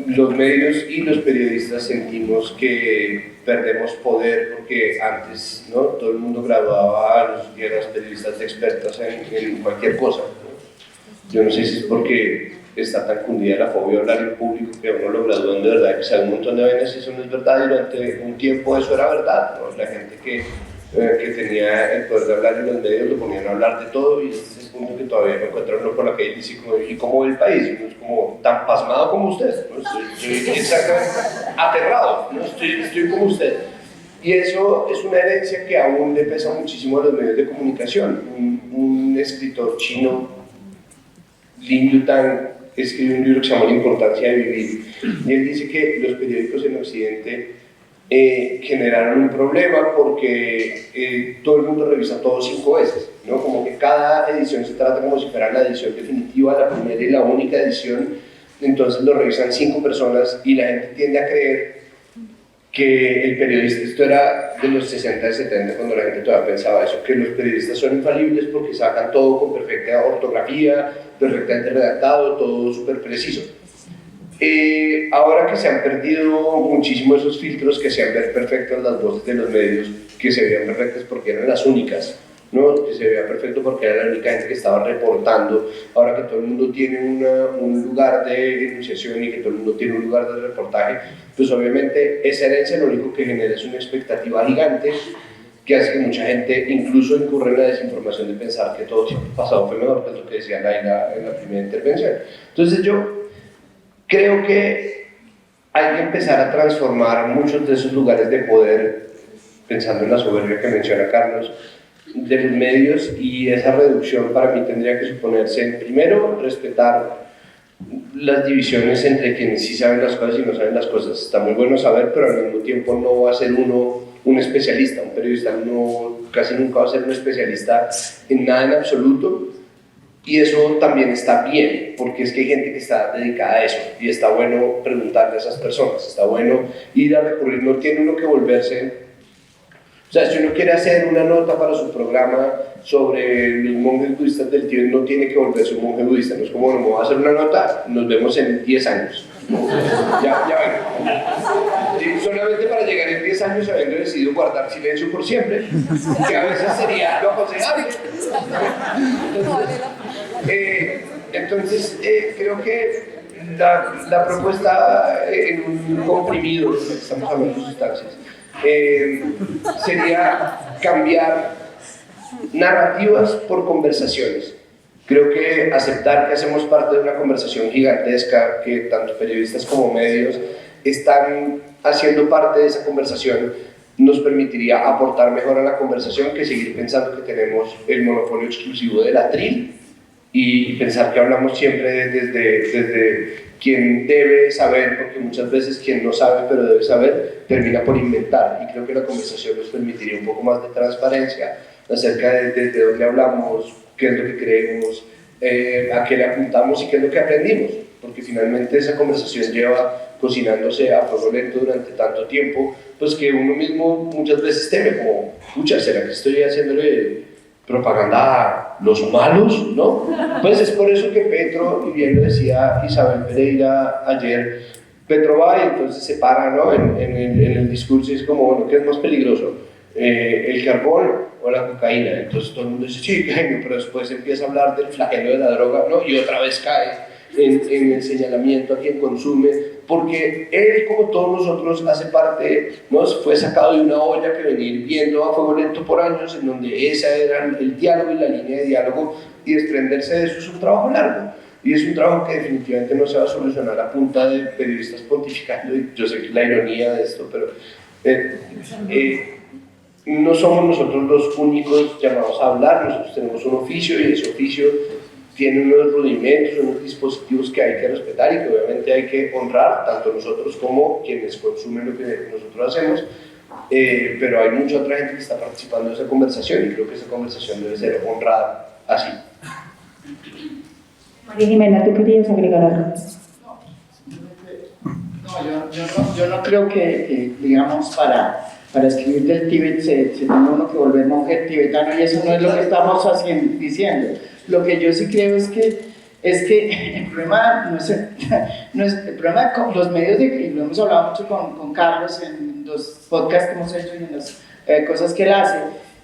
los medios y los periodistas sentimos que perdemos poder, porque antes, ¿no?, todo el mundo graduaba a los periodistas de expertos en cualquier cosa, ¿no? Yo no sé si es porque está tan cundida la fobia a hablar en público que a uno lo gradúan de verdad, que sabe un montón de vainas y eso no es verdad, y durante un tiempo eso era verdad, ¿no? La gente que tenía el poder de hablar en los medios lo ponían a hablar de todo, y este es el punto que todavía me encuentro uno por la calle y dice, ¿y cómo ve el país? Y uno es como tan pasmado como usted, ¿no? Estoy exactamente aterrado, ¿no? Estoy como usted. Y eso es una herencia que aún le pesa muchísimo a los medios de comunicación. Un escritor chino, Lin Yutang, escribe un libro que se llama La importancia de vivir, y él dice que los periódicos en Occidente generaron un problema porque todo el mundo revisa todo 5 veces, ¿no? Como que cada edición se trata como si fuera la edición definitiva, la primera y la única edición, entonces lo revisan 5 personas y la gente tiende a creer que el periodista, esto era de los 60 y 70 cuando la gente todavía pensaba eso, que los periodistas son infalibles porque sacan todo con perfecta ortografía, perfectamente redactado, todo súper preciso. Ahora que se han perdido muchísimo esos filtros que hacían ver perfectas las voces de los medios, que se veían perfectas porque eran las únicas, ¿no? Que se veía perfecto porque era la única gente que estaba reportando, ahora que todo el mundo tiene un lugar de enunciación y que todo el mundo tiene un lugar de reportaje, pues obviamente esa herencia lo único que genera es una expectativa gigante que hace que mucha gente incluso incurra en la desinformación de pensar que todo tiempo pasado fue mejor, que es lo que decía Laila en la primera intervención. Entonces yo creo que hay que empezar a transformar muchos de esos lugares de poder, pensando en la soberbia que menciona Carlos, de los medios, y esa reducción para mí tendría que suponerse en, primero, respetar las divisiones entre quienes sí saben las cosas y no saben las cosas. Está muy bueno saber, pero al mismo tiempo no va a ser uno un especialista, un periodista casi nunca va a ser un especialista en nada en absoluto, y eso también está bien, porque es que hay gente que está dedicada a eso, y está bueno preguntarle a esas personas, está bueno ir a recurrir, no tiene uno que volverse. O sea, si uno quiere hacer una nota para su programa sobre los monjes budistas del Tíbet, no tiene que volverse un monje budista. No es como, bueno, me voy a hacer una nota, nos vemos en 10 años. Ya ven. Sí, solamente para llegar en 10 años habiendo decidido guardar silencio por siempre, que a veces sería lo aconsejable. Entonces, creo que la propuesta en un comprimido, estamos hablando de sustancias, sería cambiar narrativas por conversaciones. Creo que aceptar que hacemos parte de una conversación gigantesca, que tanto periodistas como medios están haciendo parte de esa conversación, nos permitiría aportar mejor a la conversación que seguir pensando que tenemos el monopolio exclusivo del atril y pensar que hablamos siempre desde quien debe saber, porque muchas veces quien no sabe pero debe saber termina por inventar, y creo que la conversación nos permitiría un poco más de transparencia acerca de desde dónde hablamos, qué es lo que creemos, a qué le apuntamos y qué es lo que aprendimos, porque finalmente esa conversación lleva cocinándose a fuego lento durante tanto tiempo, pues que uno mismo muchas veces teme como, pucha, ¿será que estoy haciéndole propaganda a los malos? ¿No? Pues es por eso que Petro, y bien lo decía Isabel Pereira ayer, Petro va y entonces se para, ¿no? en el discurso y es como, bueno, ¿qué es más peligroso? ¿El carbón o la cocaína? Entonces todo el mundo dice, sí, genio, pero después empieza a hablar del flagelo de la droga, ¿no? Y otra vez cae en el señalamiento a quien consume, porque él, como todos nosotros, hace parte, ¿no? Fue sacado de una olla que venía hirviendo a fuego lento por años, en donde ese era el diálogo y la línea de diálogo, y desprenderse de eso es un trabajo largo. Y es un trabajo que definitivamente no se va a solucionar a punta de periodistas pontificando, y yo sé la ironía de esto, pero no somos nosotros los únicos llamados a hablar, nosotros tenemos un oficio y ese oficio tiene unos rudimentos, unos dispositivos que hay que respetar y que obviamente hay que honrar, tanto nosotros como quienes consumen lo que nosotros hacemos, pero hay mucha otra gente que está participando de esa conversación y creo que esa conversación debe ser honrada así. María Jimena, ¿tú querías agregar algo? No, yo no creo que digamos, para escribir del Tíbet se tenga uno que volver monje tibetano, y eso no es lo que estamos diciendo. Lo que yo sí creo es que el problema no es el problema con los medios, y lo hemos hablado mucho con Carlos en los podcasts que hemos hecho y en las cosas que él hace.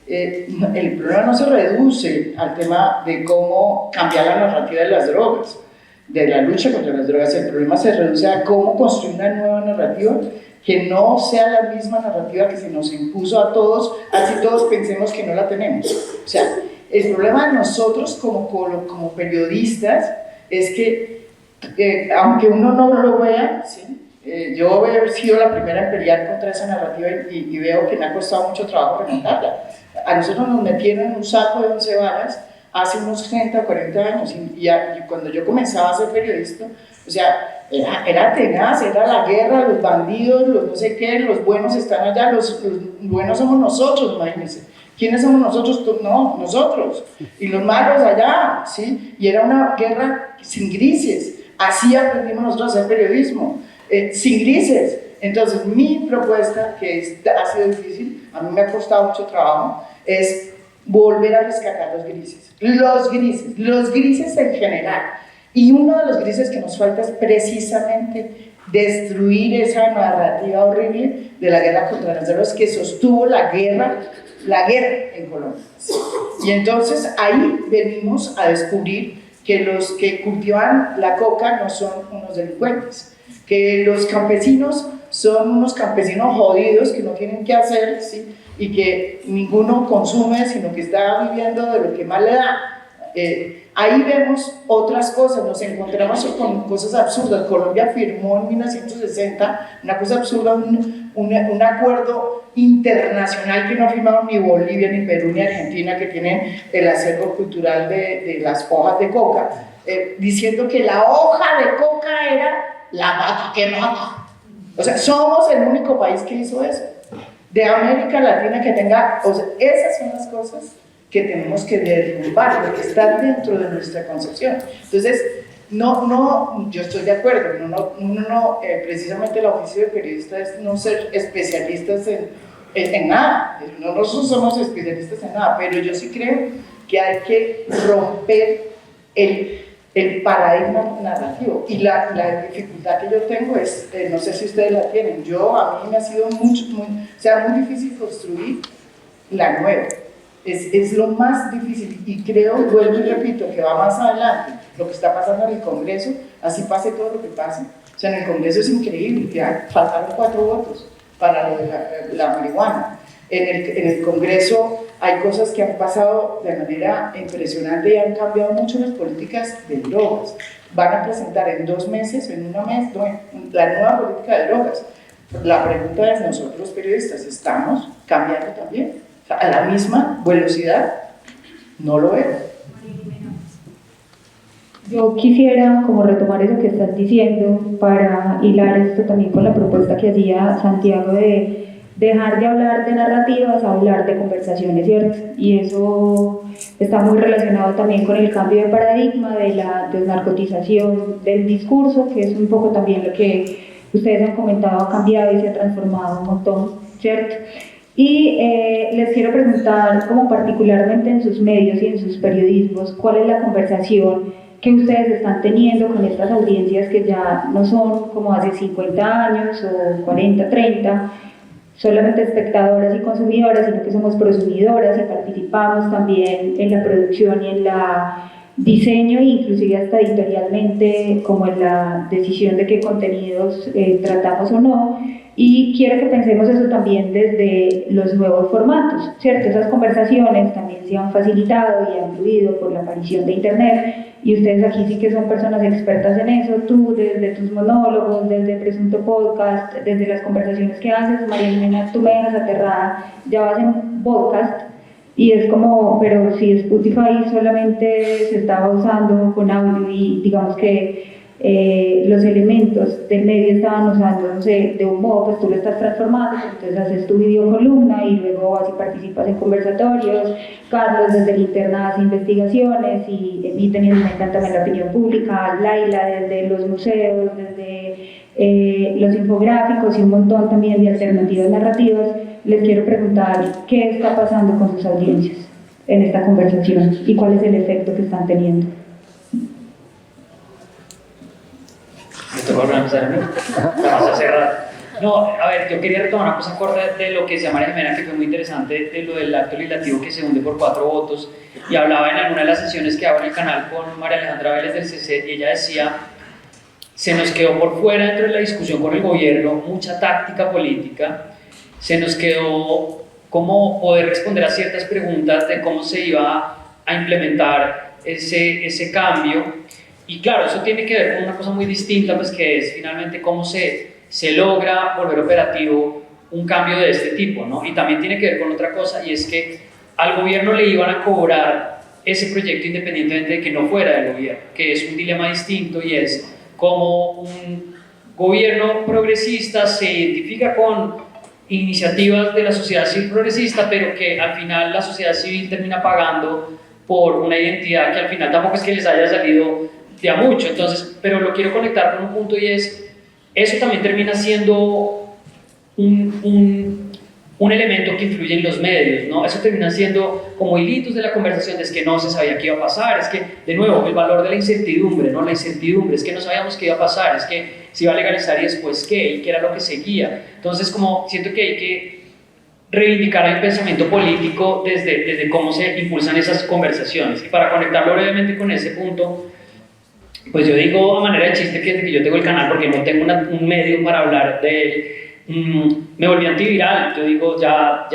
El problema no se reduce al tema de cómo cambiar la narrativa de las drogas, de la lucha contra las drogas. El problema se reduce a cómo construir una nueva narrativa que no sea la misma narrativa que se nos impuso a todos, así todos pensemos que no la tenemos. O sea, el problema de nosotros como periodistas es que, aunque uno no lo vea, ¿sí? Yo he sido la primera en pelear contra esa narrativa y veo que me ha costado mucho trabajo remontarla. A nosotros nos metieron en un saco de 11 varas hace unos 30 o 40 años y cuando yo comenzaba a ser periodista, o sea, era tenaz, era la guerra, los bandidos, los no sé qué, los buenos están allá, los buenos somos nosotros, imagínense. ¿Quiénes somos nosotros? No, nosotros. Y los malos allá, ¿sí? Y era una guerra sin grises. Así aprendimos nosotros a hacer periodismo, sin grises. Entonces, mi propuesta, que ha sido difícil, a mí me ha costado mucho trabajo, es volver a rescatar los grises. Los grises en general. Y uno de los grises que nos falta es precisamente destruir esa narrativa horrible de la guerra contra las drogas que sostuvo la guerra en Colombia. Y entonces ahí venimos a descubrir que los que cultivan la coca no son unos delincuentes, que los campesinos son unos campesinos jodidos que no tienen qué hacer, ¿sí? Y que ninguno consume, sino que está viviendo de lo que más le da. Ahí vemos otras cosas, nos encontramos con cosas absurdas. Colombia firmó en 1960 una cosa absurda, un acuerdo internacional que no ha firmado ni Bolivia, ni Perú, ni Argentina, que tienen el acervo cultural de las hojas de coca, diciendo que la hoja de coca era la vaca que mata. O sea, somos el único país que hizo eso, de América Latina que tenga, o sea, esas son las cosas que tenemos que derrumbar, porque están dentro de nuestra concepción. Entonces, yo estoy de acuerdo, precisamente el oficio de periodista es no ser especialistas en nada, no somos especialistas en nada, pero yo sí creo que hay que romper el paradigma narrativo, y la dificultad que yo tengo es, no sé si ustedes la tienen, a mí me ha sido muy difícil construir la nueva. Es lo más difícil, y creo, vuelvo y repito, que va más adelante lo que está pasando en el Congreso, así pase todo lo que pase. O sea, en el Congreso es increíble, ya faltaron 4 votos para lo de la marihuana. En el Congreso hay cosas que han pasado de manera impresionante y han cambiado mucho las políticas de drogas. Van a presentar en 2 meses, en un mes, la nueva política de drogas. La pregunta es, nosotros periodistas, ¿estamos cambiando también? O sea, a la misma velocidad, no lo veo. Yo quisiera como retomar eso que estás diciendo para hilar esto también con la propuesta que hacía Santiago de dejar de hablar de narrativas a hablar de conversaciones, ¿cierto? Y eso está muy relacionado también con el cambio de paradigma de la desnarcotización del discurso, que es un poco también lo que ustedes han comentado, ha cambiado y se ha transformado un montón, ¿cierto? Y les quiero preguntar, como particularmente en sus medios y en sus periodismos, ¿cuál es la conversación que ustedes están teniendo con estas audiencias que ya no son como hace 50 años o 40, 30, solamente espectadoras y consumidoras, sino que somos prosumidoras y participamos también en la producción y en la diseño, inclusive hasta editorialmente, como en la decisión de qué contenidos tratamos o no? Y quiero que pensemos eso también desde los nuevos formatos, ¿cierto? Esas conversaciones también se han facilitado y han fluido por la aparición de Internet, y ustedes aquí sí que son personas expertas en eso, tú desde tus monólogos, desde Presunto Podcast, desde las conversaciones que haces. María Jimena, tú me dejas aterrada, ya vas en un podcast, y es como, pero si Spotify solamente se estaba usando con audio y digamos que los elementos del medio estaban usándose de un modo, pues tú lo estás transformando, entonces haces tu videocolumna y luego vas y participas en conversatorios. Carlos desde Linterna hace investigaciones y teniendo en cuenta también la opinión pública, Laila desde los museos, desde los infográficos y un montón también de alternativas narrativas. Les quiero preguntar qué está pasando con sus audiencias en esta conversación y cuál es el efecto que están teniendo. Me tocó organizar a mí. Vamos a cerrar. No, a ver, yo quería retomar una cosa corta de lo que decía María Jimena, que fue muy interesante, de lo del acto legislativo que se hunde por 4 votos, y hablaba en alguna de las sesiones que hago en el canal con María Alejandra Vélez del CC, y ella decía, se nos quedó por fuera dentro de la discusión con el gobierno mucha táctica política, se nos quedó como poder responder a ciertas preguntas de cómo se iba a implementar ese cambio. Y claro, eso tiene que ver con una cosa muy distinta, pues que es finalmente cómo se logra volver operativo un cambio de este tipo, ¿no? Y también tiene que ver con otra cosa, y es que al gobierno le iban a cobrar ese proyecto independientemente de que no fuera del gobierno, que es un dilema distinto, y es cómo un gobierno progresista se identifica con iniciativas de la sociedad civil progresista, pero que al final la sociedad civil termina pagando por una identidad que al final tampoco es que les haya salido de a mucho. Entonces, pero lo quiero conectar con un punto, y es, eso también termina siendo un elemento que influye en los medios, ¿no? Eso termina siendo como hilitos de la conversación, de es que no se sabía qué iba a pasar, es que, de nuevo, el valor de la incertidumbre, ¿no? La incertidumbre, es que no sabíamos qué iba a pasar, es que se iba a legalizar y después qué, y qué era lo que seguía. Entonces, como siento que hay que reivindicar el pensamiento político desde cómo se impulsan esas conversaciones. Y para conectarlo brevemente con ese punto, pues yo digo a manera de chiste que desde que yo tengo el canal, porque no tengo un medio para hablar de él, me volví antiviral. Yo digo, ya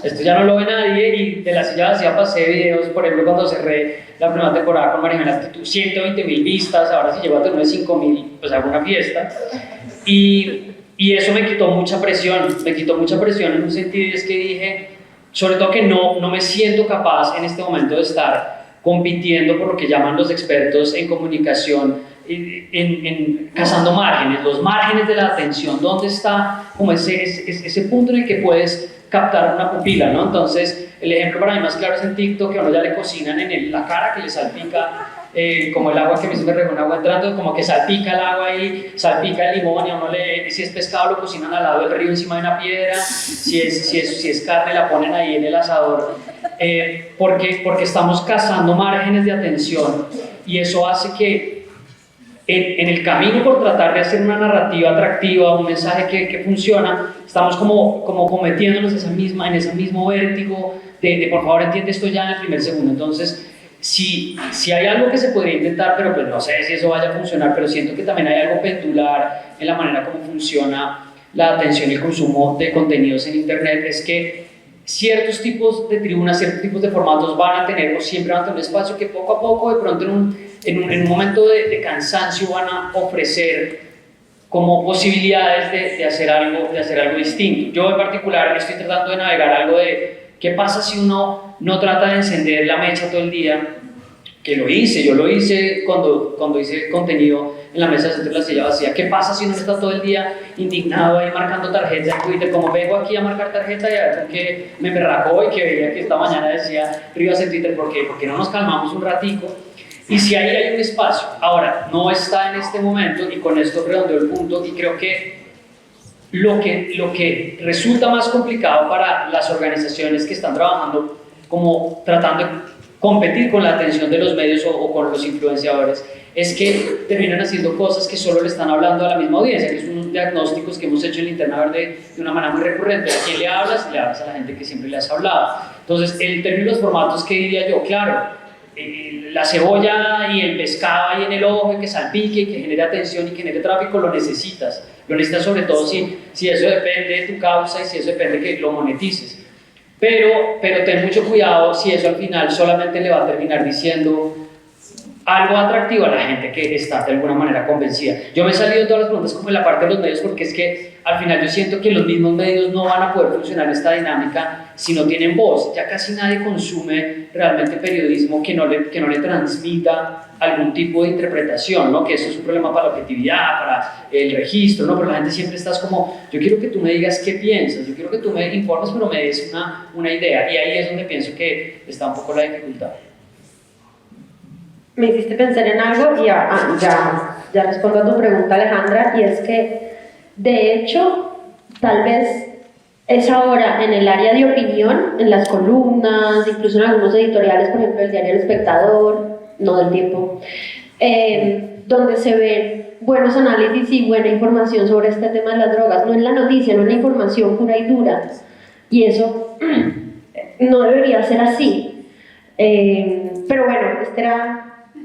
esto ya no lo ve nadie, y de la silla vacía pasé videos, por ejemplo, cuando cerré la primera temporada con María Jimena, 120.000 vistas, ahora si llego a tener 5.000, pues hago una fiesta. Y y eso me quitó mucha presión en un sentido, y es que dije, sobre todo que no me siento capaz en este momento de estar compitiendo por lo que llaman los expertos en comunicación, en cazando márgenes, los márgenes de la atención, ¿dónde está como ese punto en el que puedes captar una pupila, ¿no? Entonces, el ejemplo para mí más claro es en TikTok, que a uno ya le cocinan en la cara, que le salpica, como el agua que a mí se me regó un agua entrando, como que salpica el agua ahí, salpica el limón, y a uno si es pescado lo cocinan al lado del río encima de una piedra, si es carne la ponen ahí en el asador, porque estamos cazando márgenes de atención, y eso hace que en el camino por tratar de hacer una narrativa atractiva, un mensaje que funciona, estamos como metiéndonos en ese mismo vértigo de por favor entiende esto ya en el primer segundo. Entonces, si hay algo que se podría intentar, pero pues no sé si eso vaya a funcionar, pero siento que también hay algo pendular en la manera como funciona la atención y el consumo de contenidos en internet, es que ciertos tipos de tribunas, ciertos tipos de formatos van a tener o siempre van a tener un espacio que poco a poco, de pronto en un momento de cansancio, van a ofrecer como posibilidades de hacer algo distinto. Yo en particular estoy tratando de navegar algo de qué pasa si uno no trata de encender la mecha todo el día, que yo lo hice cuando hice contenido en la mesa de centro de la silla vacía. ¿Qué pasa si uno está todo el día indignado ahí marcando tarjetas en Twitter? Como vengo aquí a marcar tarjeta y a ver que me berracó y que veía que esta mañana decía Rivas en Twitter, ¿por qué no nos calmamos un ratico? Y si ahí hay un espacio, ahora no está en este momento, y con esto redondeo el punto, y creo que lo que resulta más complicado para las organizaciones que están trabajando como tratando de competir con la atención de los medios o con los influenciadores, es que terminan haciendo cosas que solo le están hablando a la misma audiencia, que son unos diagnósticos que hemos hecho en Linterna Verde de una manera muy recurrente. ¿A quién le hablas? Le hablas a la gente que siempre le has hablado. Entonces, en términos de los formatos, ¿qué diría yo? Claro, la cebolla y el pescado ahí en el ojo y que salpique y que genere atención y que genere tráfico, lo necesitas sobre todo si eso depende de tu causa y si eso depende de que lo monetices, pero ten mucho cuidado si eso al final solamente le va a terminar diciendo algo atractivo a la gente que está de alguna manera convencida. Yo me he salido de todas las preguntas como en la parte de los medios, porque es que al final yo siento que los mismos medios no van a poder funcionar en esta dinámica si no tienen voz. Ya casi nadie consume realmente periodismo que no le transmita algún tipo de interpretación, ¿no? Que eso es un problema para la objetividad, para el registro, ¿no? Pero la gente siempre estás como, yo quiero que tú me digas qué piensas, yo quiero que tú me informes, pero me des una idea, y ahí es donde pienso que está un poco la dificultad. Me hiciste pensar en algo y ya respondo a tu pregunta, Alejandra, y es que, de hecho, tal vez es ahora en el área de opinión, en las columnas, incluso en algunos editoriales, por ejemplo, el diario El Espectador, no del Tiempo, donde se ven buenos análisis y buena información sobre este tema de las drogas, no en la noticia, no en la información pura y dura, y eso no debería ser así. Pero bueno,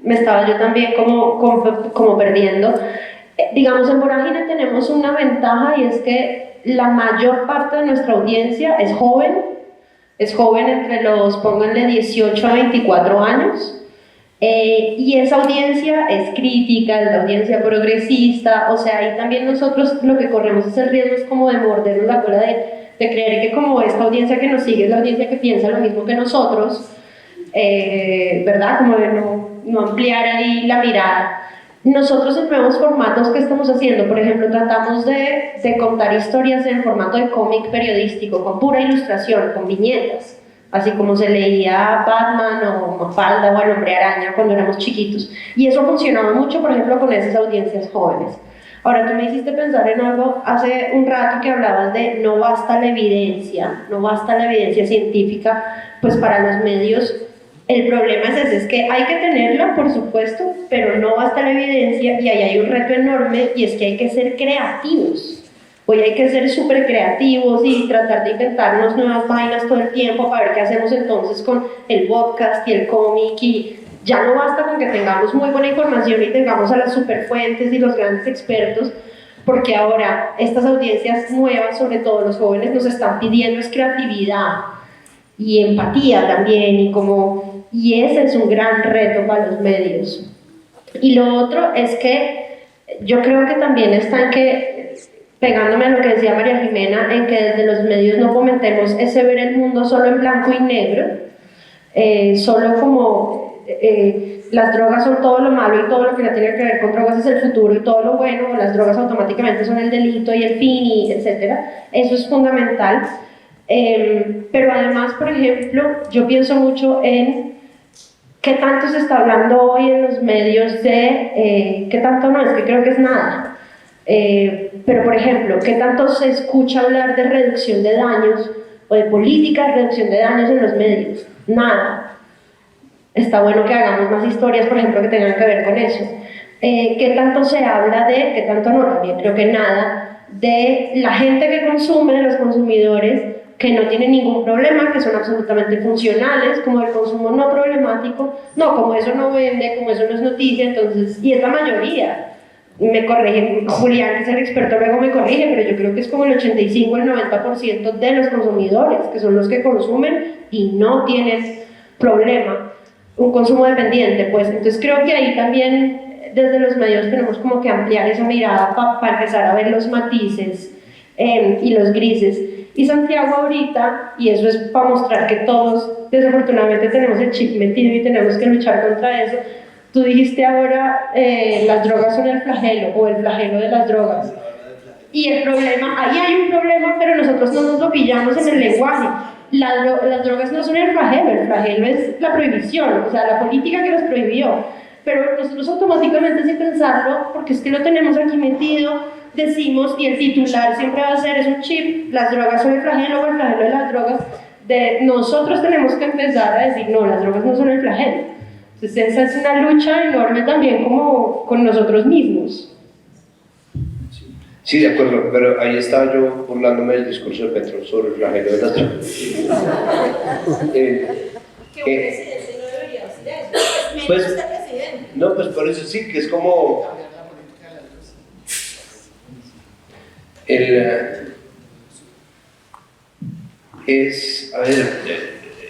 me estaba yo también como perdiendo. Digamos, en Vorágine tenemos una ventaja, y es que la mayor parte de nuestra audiencia es joven entre los, pónganle, 18 a 24 años, y esa audiencia es crítica, es la audiencia progresista, o sea, ahí también nosotros lo que corremos es el riesgo es como de mordernos la cola de creer que como esta audiencia que nos sigue es la audiencia que piensa lo mismo que nosotros, ¿verdad? Como de no ampliar ahí la mirada. Nosotros en nuevos formatos que estamos haciendo, por ejemplo, tratamos de contar historias en formato de cómic periodístico, con pura ilustración, con viñetas, así como se leía Batman o Mafalda o El Hombre Araña cuando éramos chiquitos, y eso funcionaba mucho, por ejemplo, con esas audiencias jóvenes. Ahora, tú me hiciste pensar en algo hace un rato que hablabas de no basta la evidencia científica, pues para los medios. El problema es que hay que tenerla, por supuesto, pero no basta la evidencia, y ahí hay un reto enorme, y es que hay que ser creativos. Hoy hay que ser súper creativos y tratar de inventarnos nuevas vainas todo el tiempo para ver qué hacemos entonces con el podcast y el cómic, y ya no basta con que tengamos muy buena información y tengamos a las superfuentes y los grandes expertos, porque ahora estas audiencias nuevas, sobre todo los jóvenes, nos están pidiendo es creatividad y empatía también, y ese es un gran reto para los medios. Y lo otro es que yo creo que también está en que pegándome a lo que decía María Jimena, en que desde los medios no fomentemos ese ver el mundo solo en blanco y negro, solo como las drogas son todo lo malo y todo lo que no tiene que ver con drogas es el futuro y todo lo bueno, o las drogas automáticamente son el delito y el fin, y etcétera. Eso es fundamental. Pero además, por ejemplo, yo pienso mucho en qué tanto se está hablando hoy en los medios de, qué tanto no, es que creo que es nada. Pero, por ejemplo, ¿qué tanto se escucha hablar de reducción de daños o de política de reducción de daños en los medios? Nada. Está bueno que hagamos más historias, por ejemplo, que tengan que ver con eso. ¿Qué tanto se habla de, qué tanto no? También creo que nada, de la gente que consume, de los consumidores, que no tienen ningún problema, que son absolutamente funcionales, como el consumo no problemático. No, como eso no vende, como eso no es noticia, entonces, y es la mayoría. Me corrigen, Julián, que es el experto, luego me corrige, pero yo creo que es como el 85, el 90% de los consumidores, que son los que consumen y no tienen problema, un consumo dependiente, pues. Entonces creo que ahí también desde los medios tenemos como que ampliar esa mirada para empezar a ver los matices y los grises. Y Santiago ahorita, y eso es para mostrar que todos desafortunadamente tenemos el chip metido y tenemos que luchar contra eso. Tú dijiste ahora, las drogas son el flagelo, o el flagelo de las drogas. Y el problema, ahí hay un problema, pero nosotros no nos lo pillamos en el lenguaje. Las drogas no son el flagelo es la prohibición, o sea, la política que los prohibió. Pero nosotros automáticamente, sin pensarlo, porque es que lo tenemos aquí metido, decimos, y el titular siempre va a ser, es un chip, las drogas son el flagelo o el flagelo de las drogas. Nosotros tenemos que empezar a decir, no, las drogas no son el flagelo. Entonces esa es una lucha enorme también como con nosotros mismos. Sí, de acuerdo, pero ahí estaba yo burlándome del discurso de Petro sobre el flagelo de las drogas. Que un presidente no debería decir eso, pues, menos este presidente. No, pues por eso sí, que es como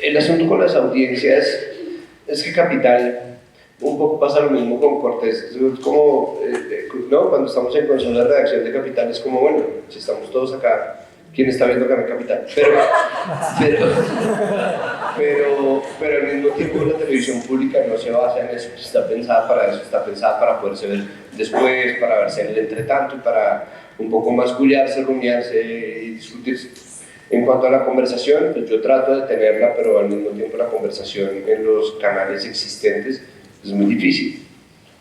el asunto con las audiencias es que Capital, un poco pasa lo mismo con Cortés, es como, ¿no? Cuando estamos en consejo de redacción de Capital es como, bueno, si estamos todos acá, ¿quién está viendo Canal Capital? Pero al mismo tiempo la televisión pública no se basa en eso, está pensada para eso, está pensada para poderse ver después, para verse en el entretanto y para un poco mascullarse, rumiarse y discutirse. En cuanto a la conversación, pues yo trato de tenerla, pero al mismo tiempo la conversación en los canales existentes es muy difícil.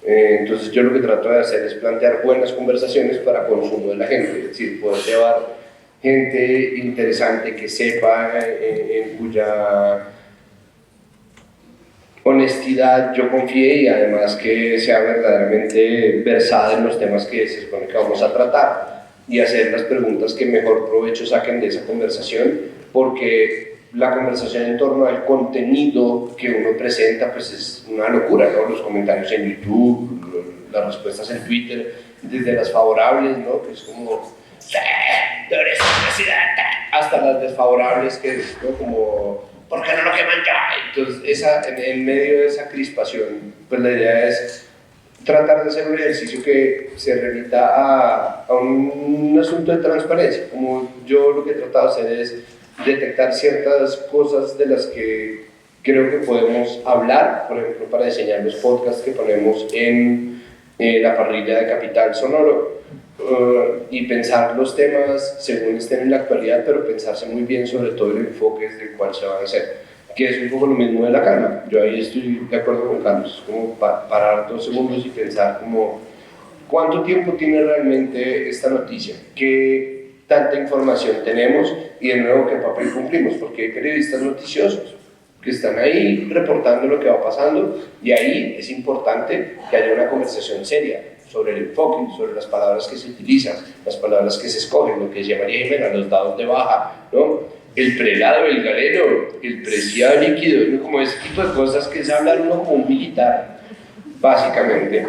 Entonces yo lo que trato de hacer es plantear buenas conversaciones para consumo de la gente, es decir, poder llevar gente interesante que sepa, en cuya honestidad yo confíe y además que sea verdaderamente versada en los temas que se supone que vamos a tratar y hacer las preguntas que mejor provecho saquen de esa conversación, porque la conversación en torno al contenido que uno presenta pues es una locura, ¿no? Los comentarios en YouTube, las respuestas en Twitter, desde las favorables, ¿no? Que es como ¡sí! ¡Tú eres presidente! Hasta las desfavorables, que es, ¿no? Como ¿por qué no lo queman ya? Entonces, en medio de esa crispación, pues la idea es tratar de hacer un ejercicio que se remita a un asunto de transparencia. Como yo lo que he tratado de hacer es detectar ciertas cosas de las que creo que podemos hablar, por ejemplo, para diseñar los podcasts que ponemos en la parrilla de Capital Sonoro, y pensar los temas según estén en la actualidad, pero pensarse muy bien sobre todo el enfoque desde el cual se van a hacer, que es un poco lo mismo de la calma. Yo ahí estoy de acuerdo con Carlos, como parar 2 segundos y pensar como ¿cuánto tiempo tiene realmente esta noticia? ¿Qué tanta información tenemos? Y de nuevo, ¿qué papel cumplimos? Porque hay periodistas noticiosos que están ahí reportando lo que va pasando, y ahí es importante que haya una conversación seria sobre el enfoque, sobre las palabras que se utilizan, las palabras que se escogen, lo que decía María Jimena, los dados de baja, ¿no? El prelado, el galeno, el preciado líquido, ¿no? Como ese tipo de cosas que es hablar uno como un militar, básicamente.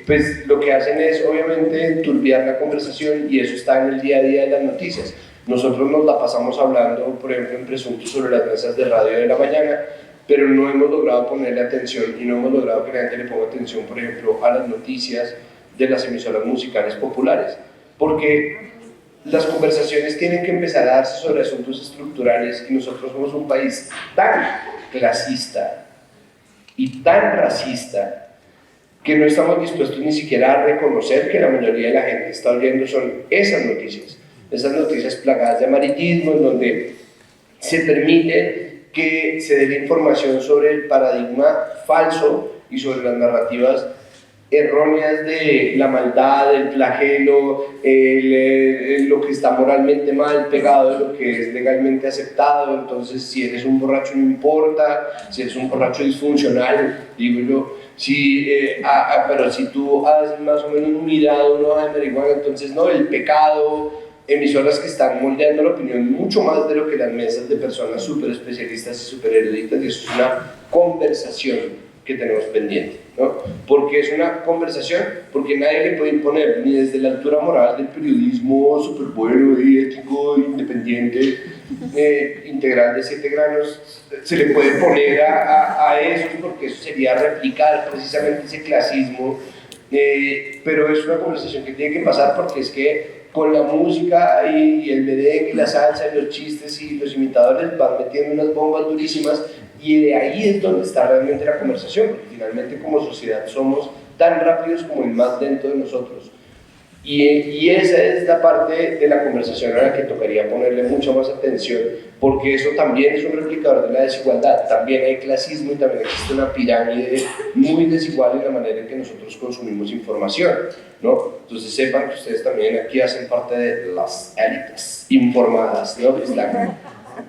Pues lo que hacen es obviamente turbiar la conversación, y eso está en el día a día de las noticias. Nosotros nos la pasamos hablando, por ejemplo, en Presuntos sobre las mesas de radio de la mañana, pero no hemos logrado ponerle atención y no hemos logrado que la gente le ponga atención, por ejemplo, a las noticias de las emisoras musicales populares. porque las conversaciones tienen que empezar a darse sobre asuntos estructurales y nosotros somos un país tan clasista y tan racista que no estamos dispuestos ni siquiera a reconocer que la mayoría de la gente está oyendo son esas noticias plagadas de amarillismo, en donde se permite que se dé la información sobre el paradigma falso y sobre las narrativas erróneas de la maldad, el flagelo, lo que está moralmente mal pegado de lo que es legalmente aceptado. Entonces, si eres un borracho no importa, si eres un borracho disfuncional, digo yo, pero si tú has más o menos mirado una hoja de marihuana, entonces no, el pecado, emisoras que están moldeando la opinión mucho más de lo que las mesas de personas súper especialistas y súper eruditas, y eso es una conversación que tenemos pendiente, ¿no? Porque es una conversación, porque nadie le puede imponer, ni desde la altura moral del periodismo súper bueno y ético, independiente, integral de 7 granos, se le puede poner a esos, porque eso sería replicar precisamente ese clasismo, pero es una conversación que tiene que pasar, porque es que con la música y el merengue y la salsa y los chistes y los imitadores van metiendo unas bombas durísimas, y de ahí es donde está realmente la conversación, porque finalmente como sociedad somos tan rápidos como el más lento de nosotros, y esa es la parte de la conversación a la que tocaría ponerle mucha más atención, porque eso también es un replicador de la desigualdad. También hay clasismo y también existe una pirámide muy desigual en la manera en que nosotros consumimos información, ¿no? Entonces sepan que ustedes también aquí hacen parte de las élites informadas, ¿no?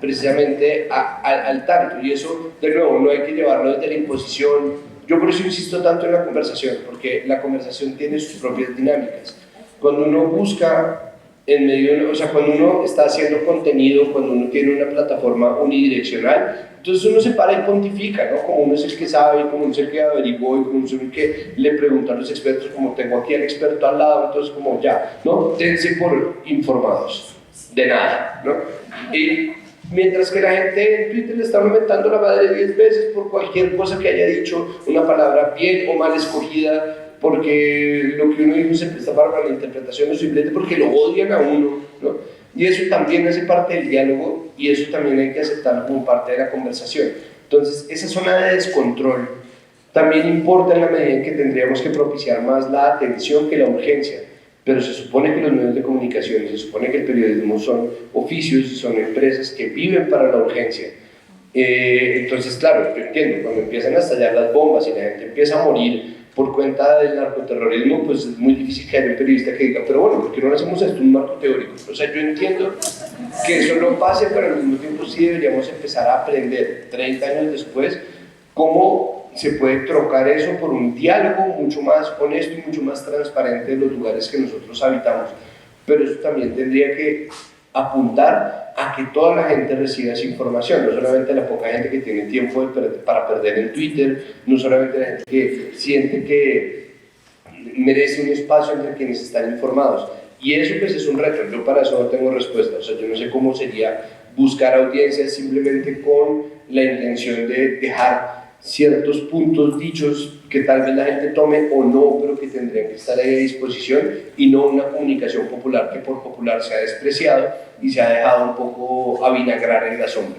Precisamente al tanto, y eso de nuevo no hay que llevarlo desde la imposición. Yo por eso insisto tanto en la conversación, porque la conversación tiene sus propias dinámicas. Cuando uno busca en medio, o sea, cuando uno está haciendo contenido, cuando uno tiene una plataforma unidireccional, entonces uno se para y pontifica, ¿no? Como uno es el que sabe, como uno es el que averiguó, y como uno es el que le pregunta a los expertos, como tengo aquí al experto al lado, entonces como ya, ¿no? Dense por informados, de nada, ¿no? Y mientras que la gente en Twitter le está aumentando la madre 10 veces por cualquier cosa que haya dicho, una palabra bien o mal escogida, porque lo que uno dijo se presta para la interpretación, o simplemente porque lo odian a uno, ¿no? Y eso también hace parte del diálogo, y eso también hay que aceptarlo como parte de la conversación. Entonces, esa zona de descontrol también importa en la medida en que tendríamos que propiciar más la atención que la urgencia. Pero se supone que los medios de comunicación, se supone que el periodismo son oficios, son empresas que viven para la urgencia. Entonces, claro, yo entiendo, cuando empiezan a estallar las bombas y la gente empieza a morir por cuenta del narcoterrorismo, pues es muy difícil que haya un periodista que diga, pero bueno, ¿por qué no hacemos esto un marco teórico? O sea, yo entiendo que eso no pase, pero al mismo tiempo sí deberíamos empezar a aprender 30 años después cómo se puede trocar eso por un diálogo mucho más honesto y mucho más transparente de los lugares que nosotros habitamos. Pero eso también tendría que apuntar a que toda la gente reciba esa información, no solamente la poca gente que tiene tiempo para perder en Twitter, no solamente la gente que siente que merece un espacio entre quienes están informados. Y eso pues es un reto, yo para eso no tengo respuesta, o sea, yo no sé cómo sería buscar audiencias simplemente con la intención de dejar ciertos puntos dichos que tal vez la gente tome o no, pero que tendrían que estar ahí a disposición, y no una comunicación popular que por popular se ha despreciado y se ha dejado un poco avinagrar en la sombra.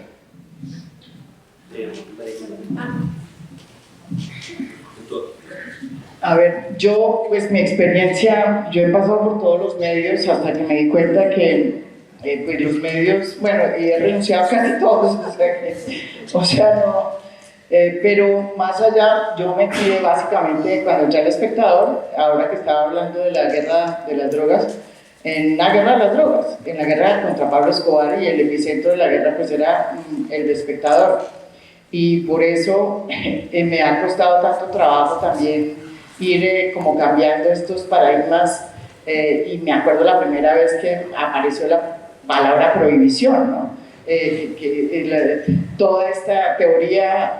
A ver, yo, pues mi experiencia, yo he pasado por todos los medios hasta que me di cuenta que pues los medios, bueno, y he renunciado a casi todos, o sea, no, pero más allá, yo me crié básicamente cuando ya era espectador, ahora que estaba hablando de la guerra de las drogas, en la guerra de las drogas, en la guerra contra Pablo Escobar, y el epicentro de la guerra pues era el espectador, y por eso me ha costado tanto trabajo también ir como cambiando estos paradigmas, y me acuerdo la primera vez que apareció la palabra prohibición, ¿no? Toda esta teoría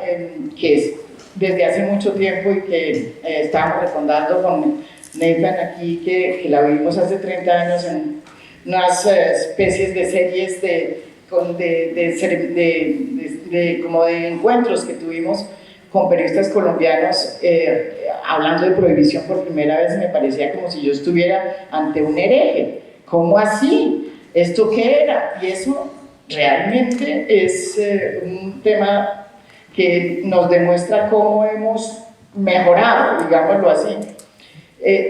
que es desde hace mucho tiempo y que estábamos refondando con Nathan aquí, que la vivimos hace 30 años en unas especies de series como de encuentros que tuvimos con periodistas colombianos hablando de prohibición por primera vez, me parecía como si yo estuviera ante un hereje. ¿Cómo así? ¿Esto qué era? Y eso realmente es un tema que nos demuestra cómo hemos mejorado, digámoslo así.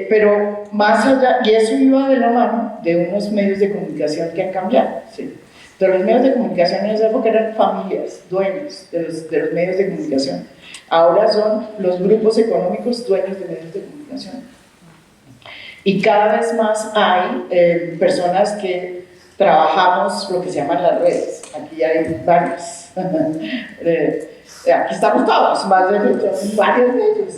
Pero más allá, y eso iba de la mano de unos medios de comunicación que han cambiado, ¿sí? Pero los medios de comunicación en esa época eran familias, dueños de los medios de comunicación. Ahora son los grupos económicos dueños de medios de comunicación. Y cada vez más hay personas que trabajamos lo que se llaman las redes. Aquí hay varios. Aquí estamos todos, más de varios de ellos.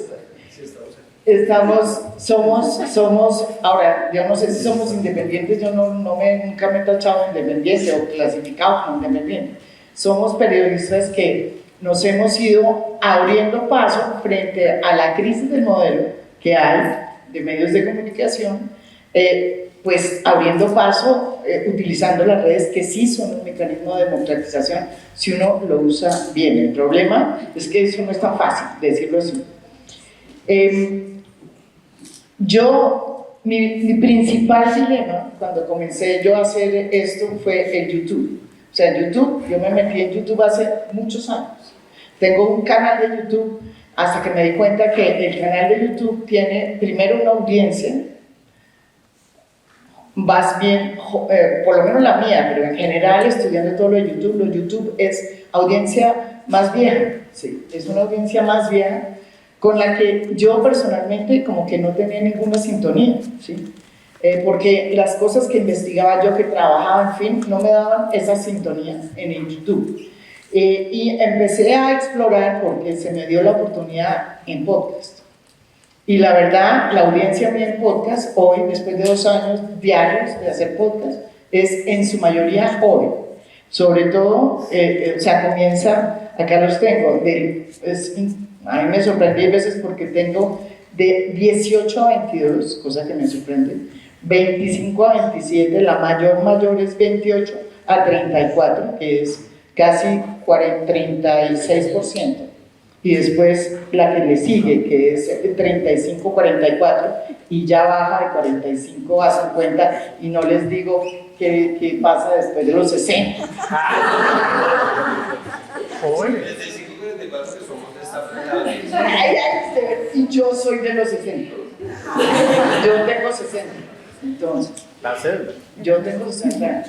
Somos, ahora, yo no sé si somos independientes, yo nunca me he tachado de independiente o clasificado como independiente. Somos periodistas que nos hemos ido abriendo paso frente a la crisis del modelo que hay de medios de comunicación, pues abriendo paso, utilizando las redes que sí son un mecanismo de democratización si uno lo usa bien. El problema es que eso no es tan fácil, decirlo así. Mi principal dilema cuando comencé yo a hacer esto fue el YouTube. O sea, en YouTube, yo me metí en YouTube hace muchos años. Tengo un canal de YouTube hasta que me di cuenta que el canal de YouTube tiene primero una audiencia, más bien, por lo menos la mía, pero en general estudiando todo lo de YouTube es audiencia más vieja, sí, es una audiencia más vieja con la que yo personalmente como que no tenía ninguna sintonía, ¿sí? Porque las cosas que investigaba yo, que trabajaba, en fin, no me daban esa sintonía en el YouTube. Y empecé a explorar porque se me dio la oportunidad en podcast. Y la verdad, la audiencia mía en podcast, hoy, después de 2 años diarios de hacer podcast, es en su mayoría joven. Sobre todo, o sea, comienza, acá los tengo, a mí me sorprendí a veces porque tengo de 18 a 22, cosa que me sorprende, 25 a 27, la mayor es 28 a 34, que es casi 36%. Y después la que le sigue, que es 35-44, y ya baja de 45 a 50, y no les digo qué pasa después de los 60. Y yo soy de los 60. Yo tengo 60. Entonces, yo tengo 60 años.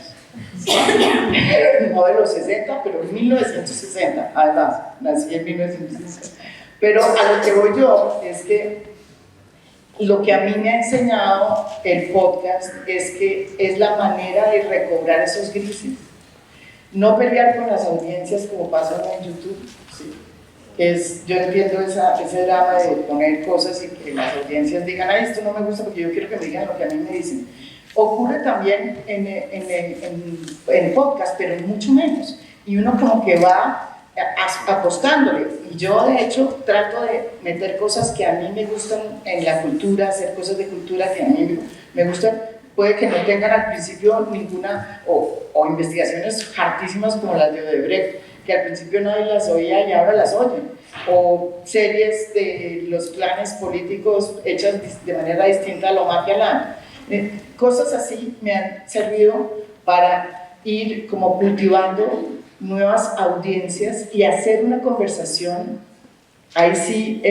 No de los 60, pero en 1960, además, nací en 1960. Pero a lo que voy yo es que lo que a mí me ha enseñado el podcast es que es la manera de recobrar esos grises. No pelear con las audiencias como pasa en YouTube, ¿sí? Yo entiendo ese drama de poner cosas y que las audiencias digan, ay, esto no me gusta porque yo quiero que me digan lo que a mí me dicen. Ocurre también en podcast, pero mucho menos. Y uno como que va apostándole. Y yo, de hecho, trato de meter cosas que a mí me gustan en la cultura, hacer cosas de cultura que a mí me gustan. Puede que no tengan al principio ninguna, o investigaciones hartísimas como las de Odebrecht, que al principio nadie las oía y ahora las oyen. O series de los clanes políticos hechas de manera distinta a lo maquiavelano. Cosas así me han servido para ir como cultivando nuevas audiencias y hacer una conversación, ahí sí,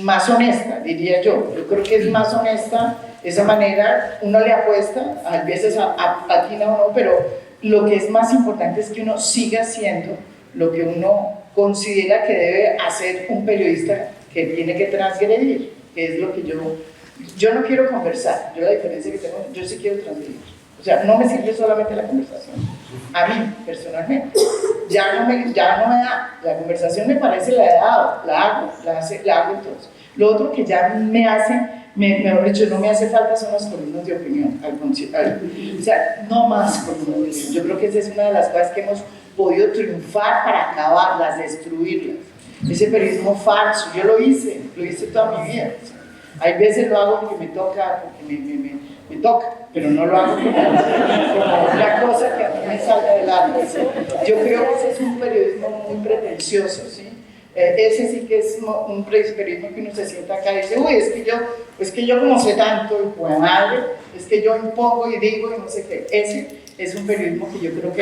más honesta, diría yo. Yo creo que es más honesta esa manera, uno le apuesta, a veces atina o no, pero lo que es más importante es que uno siga haciendo lo que uno considera que debe hacer un periodista que tiene que transgredir, que es lo que yo no quiero conversar. Yo, la diferencia que tengo, yo sí quiero transgredir. O sea, no me sirve solamente la conversación, a mí personalmente ya no me da, la conversación me parece la he dado, la hago entonces. Lo otro que ya me hace, mejor dicho, no me hace falta son las columnas de opinión, o sea, no más columnas de opinión. Yo creo que esa es una de las cosas que hemos podido triunfar para acabarlas, destruirlas. Ese periodismo falso, yo lo hice toda mi vida. Hay veces lo hago porque me toca, porque me toca, pero no lo hago como una cosa que a mí me salga del alma, ¿sí? Yo creo que ese es un periodismo muy pretencioso, ¿sí? Ese sí que es un periodismo que uno se sienta acá y dice, uy, es que yo como sé tanto, y pues madre, es que yo impongo y digo y no sé qué. Ese es un periodismo que yo creo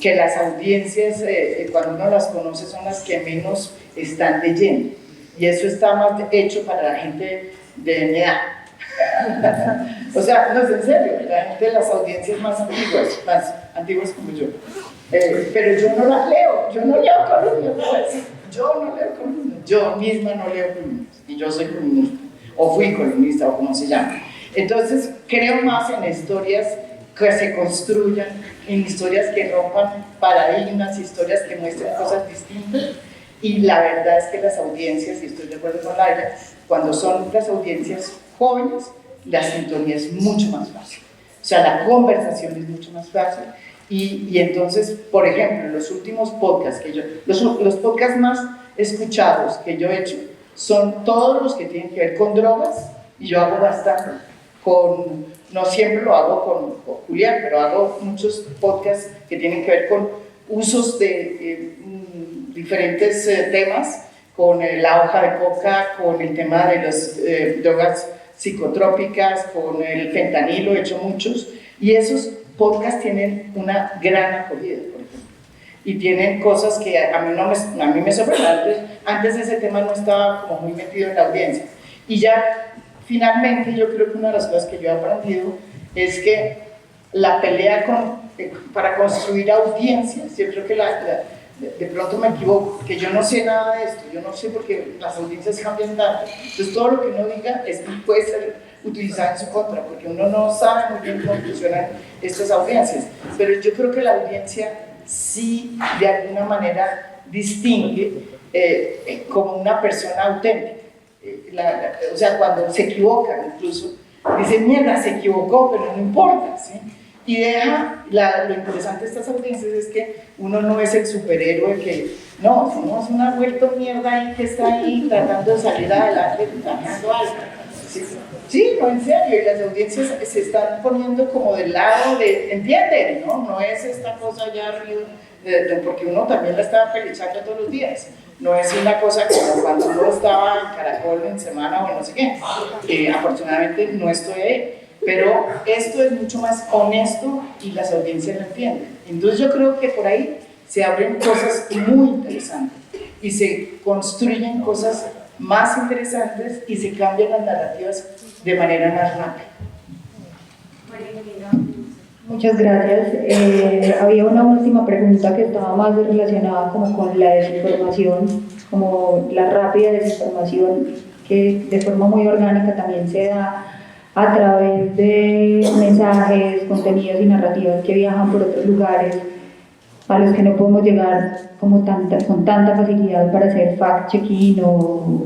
que las audiencias, cuando uno las conoce, son las que menos están leyendo. Y eso está más hecho para la gente de mi edad. O sea, no es en serio, la gente de las audiencias más antiguas como yo. Pero yo no las leo, yo no leo columnas, yo no leo columnas, yo misma no leo columnas, y yo soy columnista, o fui columnista, o como se llama. Entonces, creo más en historias que se construyan, en historias que rompan paradigmas, historias que muestren cosas distintas, y la verdad es que las audiencias, y estoy de acuerdo con Laila, cuando son las audiencias jóvenes, la sintonía es mucho más fácil, o sea, la conversación es mucho más fácil. Y entonces, por ejemplo, los últimos podcasts los podcasts más escuchados que yo he hecho son todos los que tienen que ver con drogas, y yo hago bastante no siempre lo hago con Julián, pero hago muchos podcasts que tienen que ver con usos de diferentes temas, con la hoja de coca, con el tema de las drogas psicotrópicas, con el fentanilo, he hecho muchos, y esos podcasts tienen una gran acogida, por ejemplo, y tienen cosas que a mí me sorprenden. Antes ese tema no estaba como muy metido en la audiencia, y ya finalmente yo creo que una de las cosas que yo he aprendido es que la pelea para construir audiencias, yo creo que de pronto me equivoco, que yo no sé nada de esto, yo no sé porque las audiencias cambian tanto, entonces todo lo que uno diga puede ser utilizado en su contra, porque uno no sabe muy bien cómo funcionan estas audiencias, pero yo creo que la audiencia sí de alguna manera distingue como una persona auténtica, o sea, cuando se equivocan incluso, dicen, mierda, se equivocó, pero no importa, ¿sí? Y lo interesante de estas audiencias es que uno no es el superhéroe que, no, uno es una vuelta mierda ahí que está ahí tratando de salir adelante, ganando algo. Sí, no, en serio, y las audiencias se están poniendo como del lado de, ¿entienden? No es esta cosa ya arriba, porque uno también la está pelichando todos los días. No es una cosa como cuando uno estaba en Caracol en semana o no sé qué. Afortunadamente no estoy ahí. Pero esto es mucho más honesto y las audiencias lo entienden. Entonces yo creo que por ahí se abren cosas muy interesantes y se construyen cosas más interesantes y se cambian las narrativas de manera más rápida. Muchas gracias. Había una última pregunta que estaba más relacionada como con la desinformación, como la rápida desinformación que de forma muy orgánica también se da a través de mensajes, contenidos y narrativas que viajan por otros lugares a los que no podemos llegar con tanta facilidad para hacer fact-checking o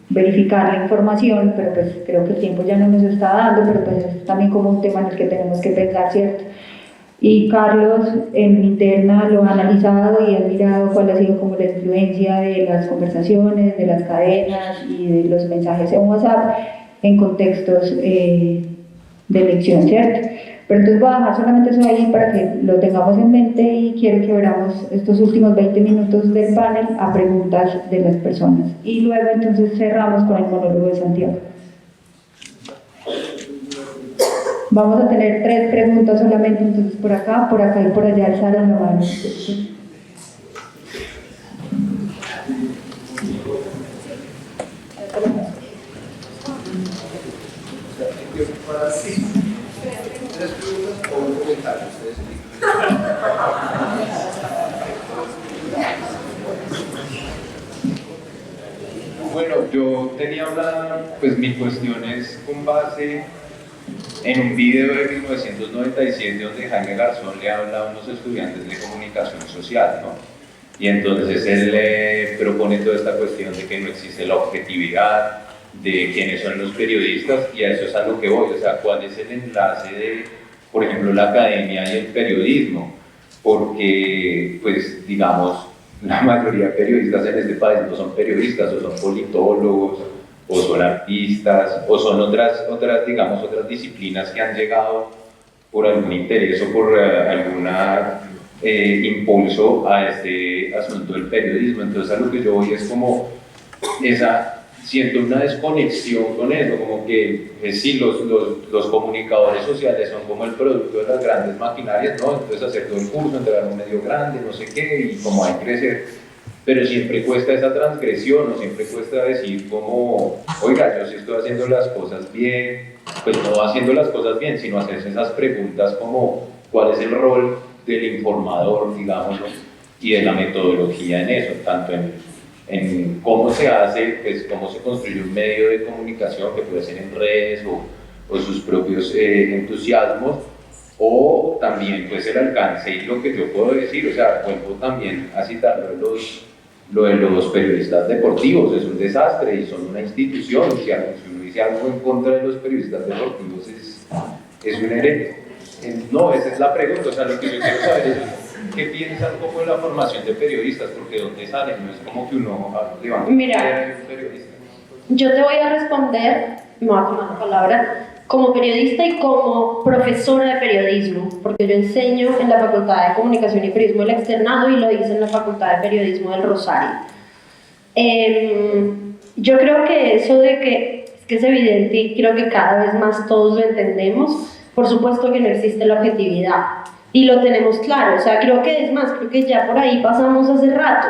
verificar la información, pero pues creo que el tiempo ya no nos está dando, pero pues es también como un tema en el que tenemos que pensar, ¿cierto? Y Carlos en Linterna lo ha analizado y ha mirado cuál ha sido como la influencia de las conversaciones, de las cadenas y de los mensajes en WhatsApp en contextos de elección, ¿cierto? Pero entonces voy a dejar solamente eso ahí para que lo tengamos en mente y quiero que veamos estos últimos 20 minutos del panel a preguntas de las personas. Y luego entonces cerramos con el monólogo de Santiago. Vamos a tener 3 preguntas solamente, entonces por acá y por allá alzaron la mano. Tres preguntas o un comentario. Bueno, yo tenía pues mis cuestiones con base en un video de 1997 donde Jaime Garzón le habla a unos estudiantes de comunicación social, ¿no? Y entonces él le propone toda esta cuestión de que no existe la objetividad, de quiénes son los periodistas, y a eso es a lo que voy, o sea, cuál es el enlace de, por ejemplo, la academia y el periodismo, porque, pues, digamos, la mayoría de periodistas en este país no son periodistas, o son politólogos, o son artistas, o son otras disciplinas que han llegado por algún interés o por alguna impulso a este asunto del periodismo. Entonces a lo que yo voy es como siento una desconexión con eso, como que sí, los comunicadores sociales son como el producto de las grandes maquinarias, ¿no? Entonces hacer todo el curso, entregar un medio grande, no sé qué, y como hay que crecer, pero siempre cuesta esa transgresión, o siempre cuesta decir como, oiga, yo sí estoy haciendo las cosas bien, pues no haciendo las cosas bien, sino hacerse esas preguntas como, ¿cuál es el rol del informador, digamos, y de la metodología en eso, tanto en cómo se hace, pues cómo se construye un medio de comunicación que puede ser en redes o sus propios entusiasmos, o también pues el alcance y lo que yo puedo decir, o sea, vuelvo también a citar lo de los periodistas deportivos, es un desastre y son una institución, si uno dice algo en contra de los periodistas deportivos es un hereje. No, esa es la pregunta, o sea, lo que yo quiero saber es qué piensan como de la formación de periodistas, porque de dónde salen, no es como que uno levanta un periodista. Yo te voy a responder, me voy a tomar la palabra, como periodista y como profesora de periodismo, porque yo enseño en la Facultad de Comunicación y Periodismo del Externado y lo hice en la Facultad de Periodismo del Rosario. Yo creo que eso de que es evidente y creo que cada vez más todos lo entendemos. Por supuesto que no existe la objetividad y lo tenemos claro, o sea, creo que ya por ahí pasamos hace rato.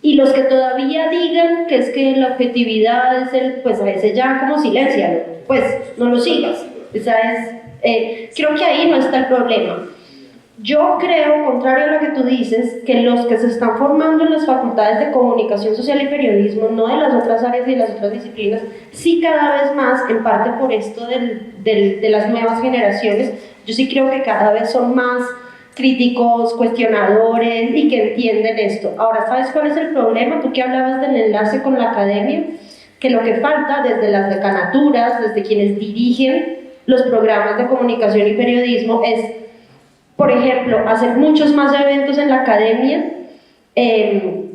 Y los que todavía digan que es que la objetividad es pues a veces ya como siléncialo, pues no lo sigas. Creo que ahí no está el problema. Yo creo, contrario a lo que tú dices, que los que se están formando en las facultades de comunicación social y periodismo, no de las otras áreas y de las otras disciplinas, sí cada vez más, en parte por esto de las nuevas generaciones, yo sí creo que cada vez son más críticos, cuestionadores y que entienden esto. Ahora, ¿sabes cuál es el problema? Tú que hablabas del enlace con la academia, que lo que falta desde las decanaturas, desde quienes dirigen los programas de comunicación y periodismo es, por ejemplo, hacer muchos más eventos en la academia, qué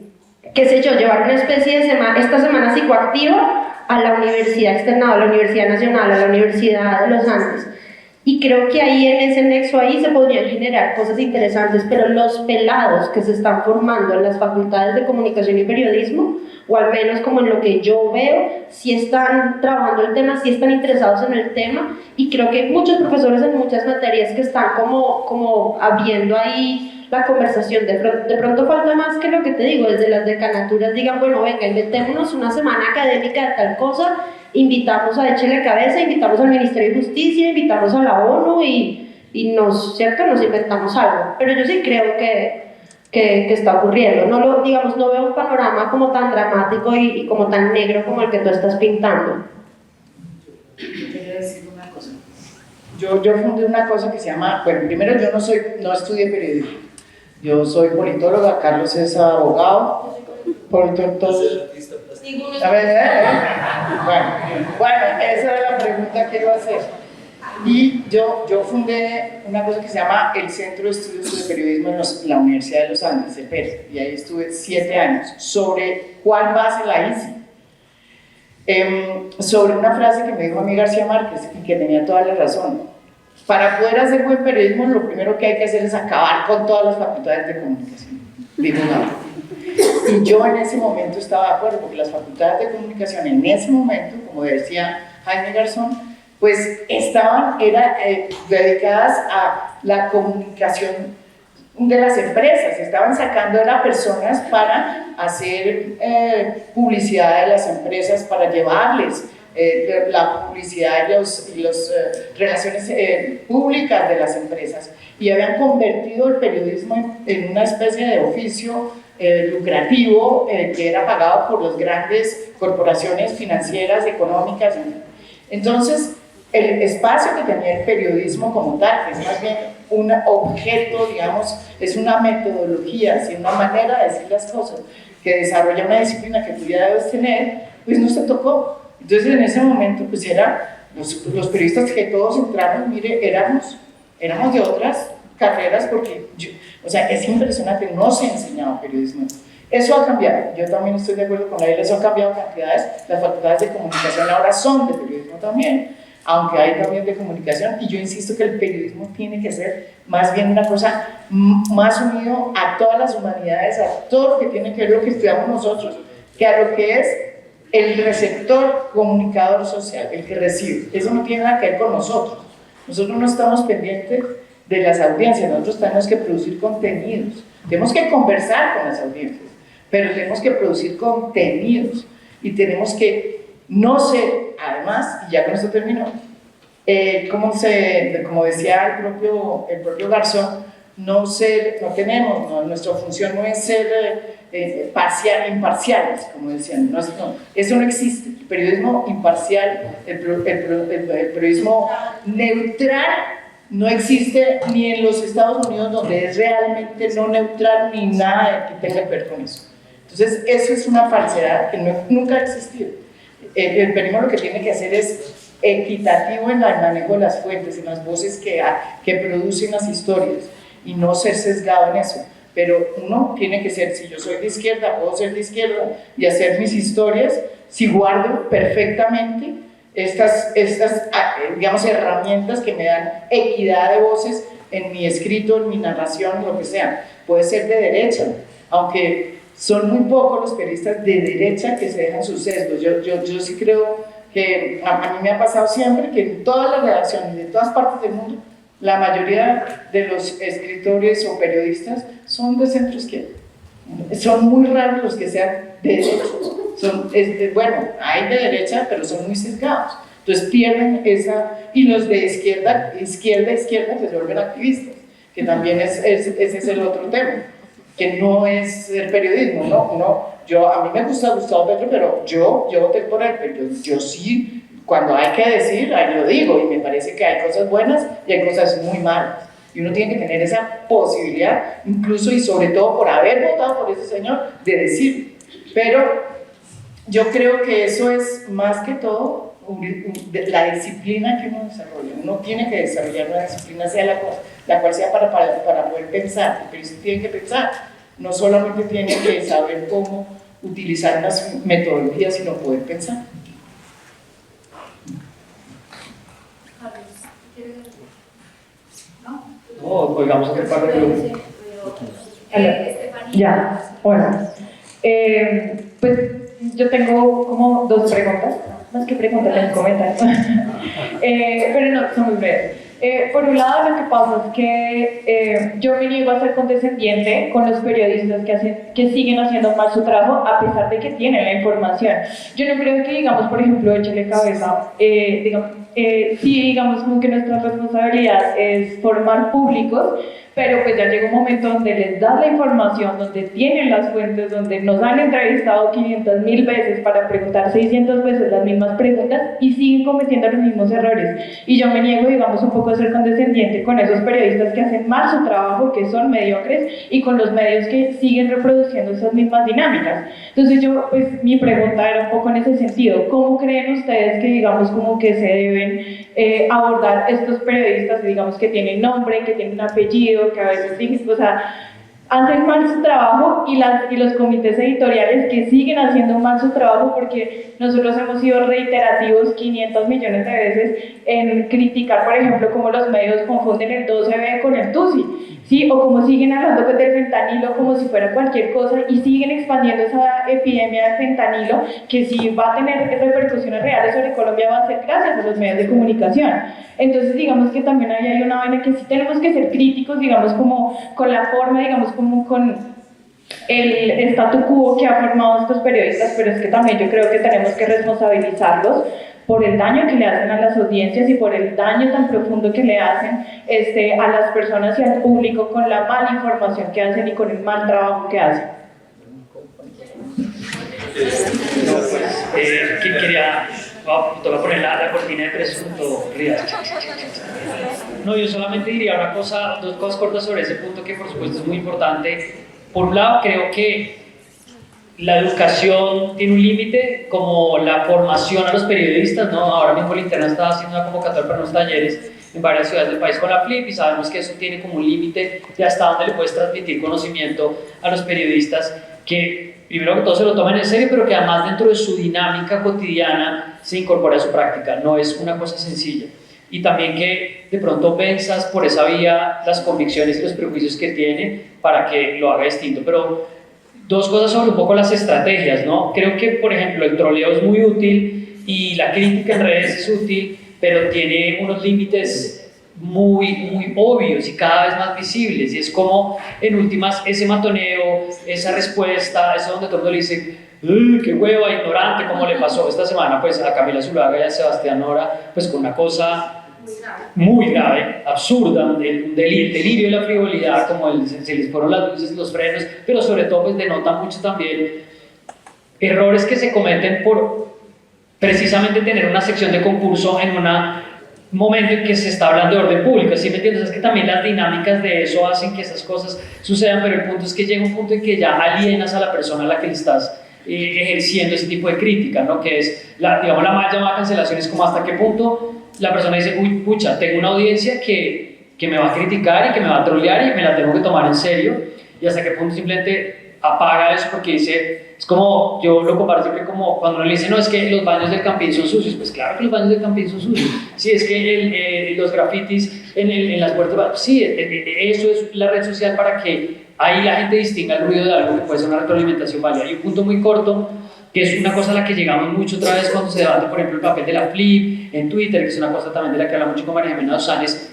sé yo, llevar una especie de esta semana psicoactiva a la Universidad Externada, a la Universidad Nacional, a la Universidad de los Andes. Y creo que ahí, en ese nexo ahí, se podrían generar cosas interesantes, pero los pelados que se están formando en las facultades de comunicación y periodismo, o al menos como en lo que yo veo, sí están trabajando el tema, sí están interesados en el tema, y creo que hay muchos profesores en muchas materias que están como abriendo ahí la conversación. De pronto falta más que lo que te digo, desde las decanaturas digan, bueno, venga, inventémonos una semana académica de tal cosa, invitamos a Échele Cabeza, invitamos al Ministerio de Justicia, invitamos a la ONU y nos inventamos algo. Pero yo sí creo que está ocurriendo. No veo un panorama como tan dramático y como tan negro como el que tú estás pintando. Yo quería decir una cosa. Yo fundé una cosa que se llama, bueno, primero yo no estudié periodismo. Yo soy politóloga, Carlos es abogado, politólogo. A ver, bueno, esa era la pregunta que iba a hacer. Y yo fundé una cosa que se llama el Centro de Estudios de Periodismo en la Universidad de los Andes, CEPER, y ahí estuve 7 años. ¿Sobre cuál base la hice? Sobre una frase que me dijo a mí García Márquez, y que tenía toda la razón. Para poder hacer buen periodismo, lo primero que hay que hacer es acabar con todas las facultades de comunicación. Digo, no. Y yo en ese momento estaba de acuerdo, porque las facultades de comunicación en ese momento, como decía Jaime Garzón, pues estaban dedicadas a la comunicación de las empresas, estaban sacando a las personas para hacer publicidad de las empresas, para llevarles la publicidad y las relaciones públicas de las empresas, y habían convertido el periodismo en una especie de oficio lucrativo que era pagado por las grandes corporaciones financieras, económicas. Entonces, el espacio que tenía el periodismo como tal, que es más bien un objeto, digamos, es una metodología, es una manera de decir las cosas, que desarrolla una disciplina que tú ya debes tener, pues no se tocó. Entonces, en ese momento, pues los periodistas que todos entraron, mire, éramos de otras carreras, porque es impresionante, no se ha enseñado periodismo. Eso ha cambiado, yo también estoy de acuerdo con la eso ha cambiado cantidades. Las facultades de comunicación ahora son de periodismo también, aunque hay también de comunicación, y yo insisto que el periodismo tiene que ser más bien una cosa más unido a todas las humanidades, a todo lo que tiene que ver lo que estudiamos nosotros, que a lo que es el receptor comunicador social, el que recibe. Eso no tiene nada que ver con nosotros. Nosotros no estamos pendientes de las audiencias, nosotros tenemos que producir contenidos, tenemos que conversar con las audiencias, pero tenemos que producir contenidos y tenemos que no ser, además, y ya con esto termino, como decía el propio Garzón, nuestra función no es ser imparciales, como decían, eso no existe. El periodismo imparcial, el periodismo neutral no existe ni en los Estados Unidos, donde es realmente no neutral ni nada que tenga que ver con eso. Entonces, eso es una falsedad que nunca ha existido. El periodismo lo que tiene que hacer es equitativo en el manejo de las fuentes, en las voces que producen las historias, y no ser sesgado en eso. Pero uno tiene que ser, si yo soy de izquierda, puedo ser de izquierda y hacer mis historias si guardo perfectamente estas digamos, herramientas que me dan equidad de voces en mi escrito, en mi narración, lo que sea. Puede ser de derecha, aunque son muy pocos los periodistas de derecha que se dejan sus sesgos. Yo sí creo que a mí me ha pasado siempre que en todas las redacciones de todas partes del mundo, la mayoría de los escritores o periodistas son de centro izquierda. Son muy raros los que sean de derecha. Bueno, hay de derecha, pero son muy sesgados. Entonces pierden esa, y los de izquierda, pues se vuelven activistas, que también ese es el otro tema, que no es el periodismo, ¿no? A mí me gusta Gustavo Petro, pero yo voté por él, pero yo sí, cuando hay que decir, ahí lo digo, y me parece que hay cosas buenas y hay cosas muy malas. Y uno tiene que tener esa posibilidad, incluso y sobre todo por haber votado por ese señor, de decir. Pero yo creo que eso es más que todo la disciplina que uno desarrolla. Uno tiene que desarrollar una disciplina, sea la cual sea para poder pensar. El periodista tiene que pensar, no solamente tiene que saber cómo utilizar unas metodologías, sino poder pensar. No, digamos que para el Ya, hola. Pues yo tengo como dos preguntas, más que preguntas, tengo comentarios. Pero no, son muy breves. Por un lado, lo que pasa es que yo me niego a ser condescendiente con los periodistas que siguen haciendo mal su trabajo a pesar de que tienen la información. Yo no creo que, digamos, por ejemplo, échele cabeza, sí, digamos, como que nuestra responsabilidad es formar públicos, pero pues ya llega un momento donde les das la información, donde tienen las fuentes, donde nos han entrevistado 500.000 veces para preguntar 600 veces las mismas preguntas y siguen cometiendo los mismos errores. Y yo me niego, digamos, un poco a ser condescendiente con esos periodistas que hacen mal su trabajo, que son mediocres, y con los medios que siguen reproduciendo esas mismas dinámicas. Entonces pues mi pregunta era un poco en ese sentido: ¿cómo creen ustedes que, digamos, como que se deben abordar estos periodistas, digamos, que tienen nombre, que tienen apellido, que a veces hacen mal su trabajo, y los comités editoriales que siguen haciendo mal su trabajo, porque nosotros hemos sido reiterativos 500 millones de veces en criticar, por ejemplo, cómo los medios confunden el 12B con el TUSI, ¿sí? O cómo siguen hablando del fentanilo como si fuera cualquier cosa y siguen expandiendo esa epidemia de fentanilo, que si va a tener repercusiones reales sobre Colombia va a ser gracias a los medios de comunicación. Entonces, digamos que también ahí hay una vaina que sí tenemos que ser críticos, digamos, como con la forma, digamos, como con el statu quo que ha formado estos periodistas, pero es que también yo creo que tenemos que responsabilizarlos por el daño que le hacen a las audiencias y por el daño tan profundo que le hacen a las personas y al público con la mala información que hacen y con el mal trabajo que hacen. ¿Quién quería? Toca poner la cortina de presunto Rivas. No, yo solamente diría dos cosas cortas sobre ese punto, que por supuesto es muy importante. Por un lado, creo que la educación tiene un límite, como la formación a los periodistas, ¿no? Ahora mismo el Interna está haciendo una convocatoria para unos talleres en varias ciudades del país con la FLIP, y sabemos que eso tiene como un límite de hasta dónde le puedes transmitir conocimiento a los periodistas, que primero que todo se lo tomen en serio, pero que además dentro de su dinámica cotidiana se incorpore a su práctica. No es una cosa sencilla. Y también que de pronto venzas por esa vía las convicciones y los prejuicios que tiene para que lo haga distinto. Pero dos cosas sobre un poco las estrategias, ¿no? Creo que, por ejemplo, el troleo es muy útil y la crítica en redes es útil, pero tiene unos límites muy obvios y cada vez más visibles, y es como en últimas ese matoneo, esa respuesta, eso donde todo el mundo le dice qué hueva, ignorante, como le pasó esta semana pues a Camila Zuluaga y a Sebastián Nora, pues con una cosa muy grave, absurda, un delirio y la frivolidad, como se les fueron las luces, los frenos, pero sobre todo pues denota mucho también errores que se cometen por precisamente tener una sección de concurso en un momento en que se está hablando de orden público, ¿sí me entiendes? Es que también las dinámicas de eso hacen que esas cosas sucedan, pero el punto es que llega un punto en que ya alienas a la persona a la que le estás ejerciendo ese tipo de crítica, ¿no? Que es, digamos, la mal llamada cancelación, es como hasta qué punto la persona dice, uy, pucha, tengo una audiencia que me va a criticar y que me va a trolear y me la tengo que tomar en serio, y hasta qué punto simplemente apaga eso porque dice, es como, yo lo comparo siempre como cuando uno le dice, no, es que los baños del Campín son sucios, pues claro que los baños del Campín son sucios, sí, es que los grafitis en las puertas, sí, eso es la red social para que ahí la gente distinga el ruido de algo que puede ser una retroalimentación válida. Y un punto muy corto, que es una cosa a la que llegamos mucho otra vez cuando se debate, por ejemplo, el papel de la Flip en Twitter, que es una cosa también de la que habla mucho con María Jimena Dosales,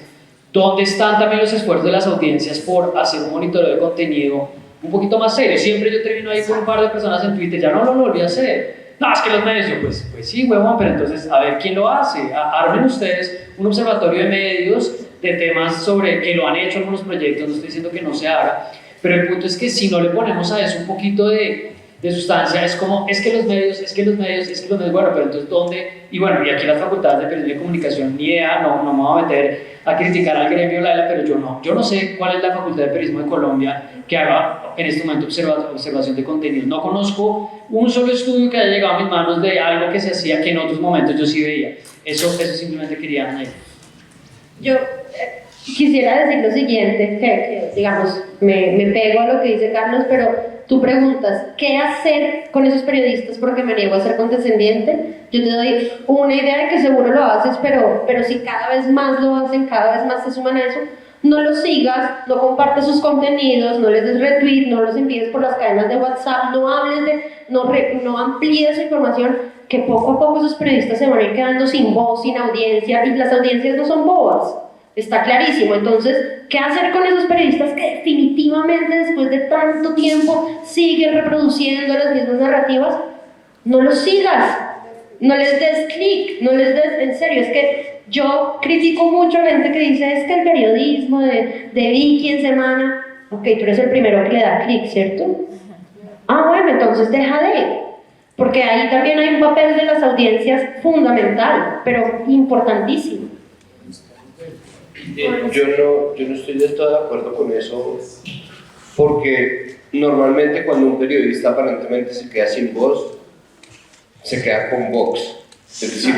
¿dónde están también los esfuerzos de las audiencias por hacer un monitoreo de contenido un poquito más serio? Siempre yo termino ahí con un par de personas en Twitter, ya no lo volví a hacer. No, es que los medios, yo, pues sí, huevón, pero entonces, a ver quién lo hace. Armen ustedes un observatorio de medios de temas sobre que lo han hecho algunos proyectos, no estoy diciendo que no se haga, pero el punto es que si no le ponemos a eso un poquito de sustancia, es como, es que los medios, bueno, pero entonces ¿dónde? Y bueno, y aquí las facultades de periodismo y comunicación, ni idea, no me voy a meter a criticar al gremio, pero yo no sé cuál es la facultad de periodismo de Colombia que haga en este momento observación de contenido. No conozco un solo estudio que haya llegado a mis manos de algo que se hacía que en otros momentos yo sí veía. Eso simplemente quería añadir. Yo quisiera decir lo siguiente, que digamos, me pego a lo que dice Carlos, pero tú preguntas, ¿qué hacer con esos periodistas porque me niego a ser condescendiente? Yo te doy una idea de que seguro lo haces, pero si cada vez más lo hacen, cada vez más se suman a eso, no los sigas, no compartas sus contenidos, no les des retweet, no los envíes por las cadenas de WhatsApp, no hables no amplíes su información, que poco a poco esos periodistas se van a ir quedando sin voz, sin audiencia, y las audiencias no son bobas. Está clarísimo. Entonces, ¿qué hacer con esos periodistas que definitivamente después de tanto tiempo siguen reproduciendo las mismas narrativas? No los sigas, no les des clic, no les des, en serio, es que yo critico mucho a gente que dice, es que el periodismo de Vicky en semana, ok, tú eres el primero que le da clic, ¿cierto? Ah, bueno, entonces deja de, porque ahí también hay un papel de las audiencias fundamental, pero importantísimo. Yo no estoy del todo de acuerdo con eso, porque normalmente cuando un periodista aparentemente se queda sin voz, se queda con Vox. Es decir,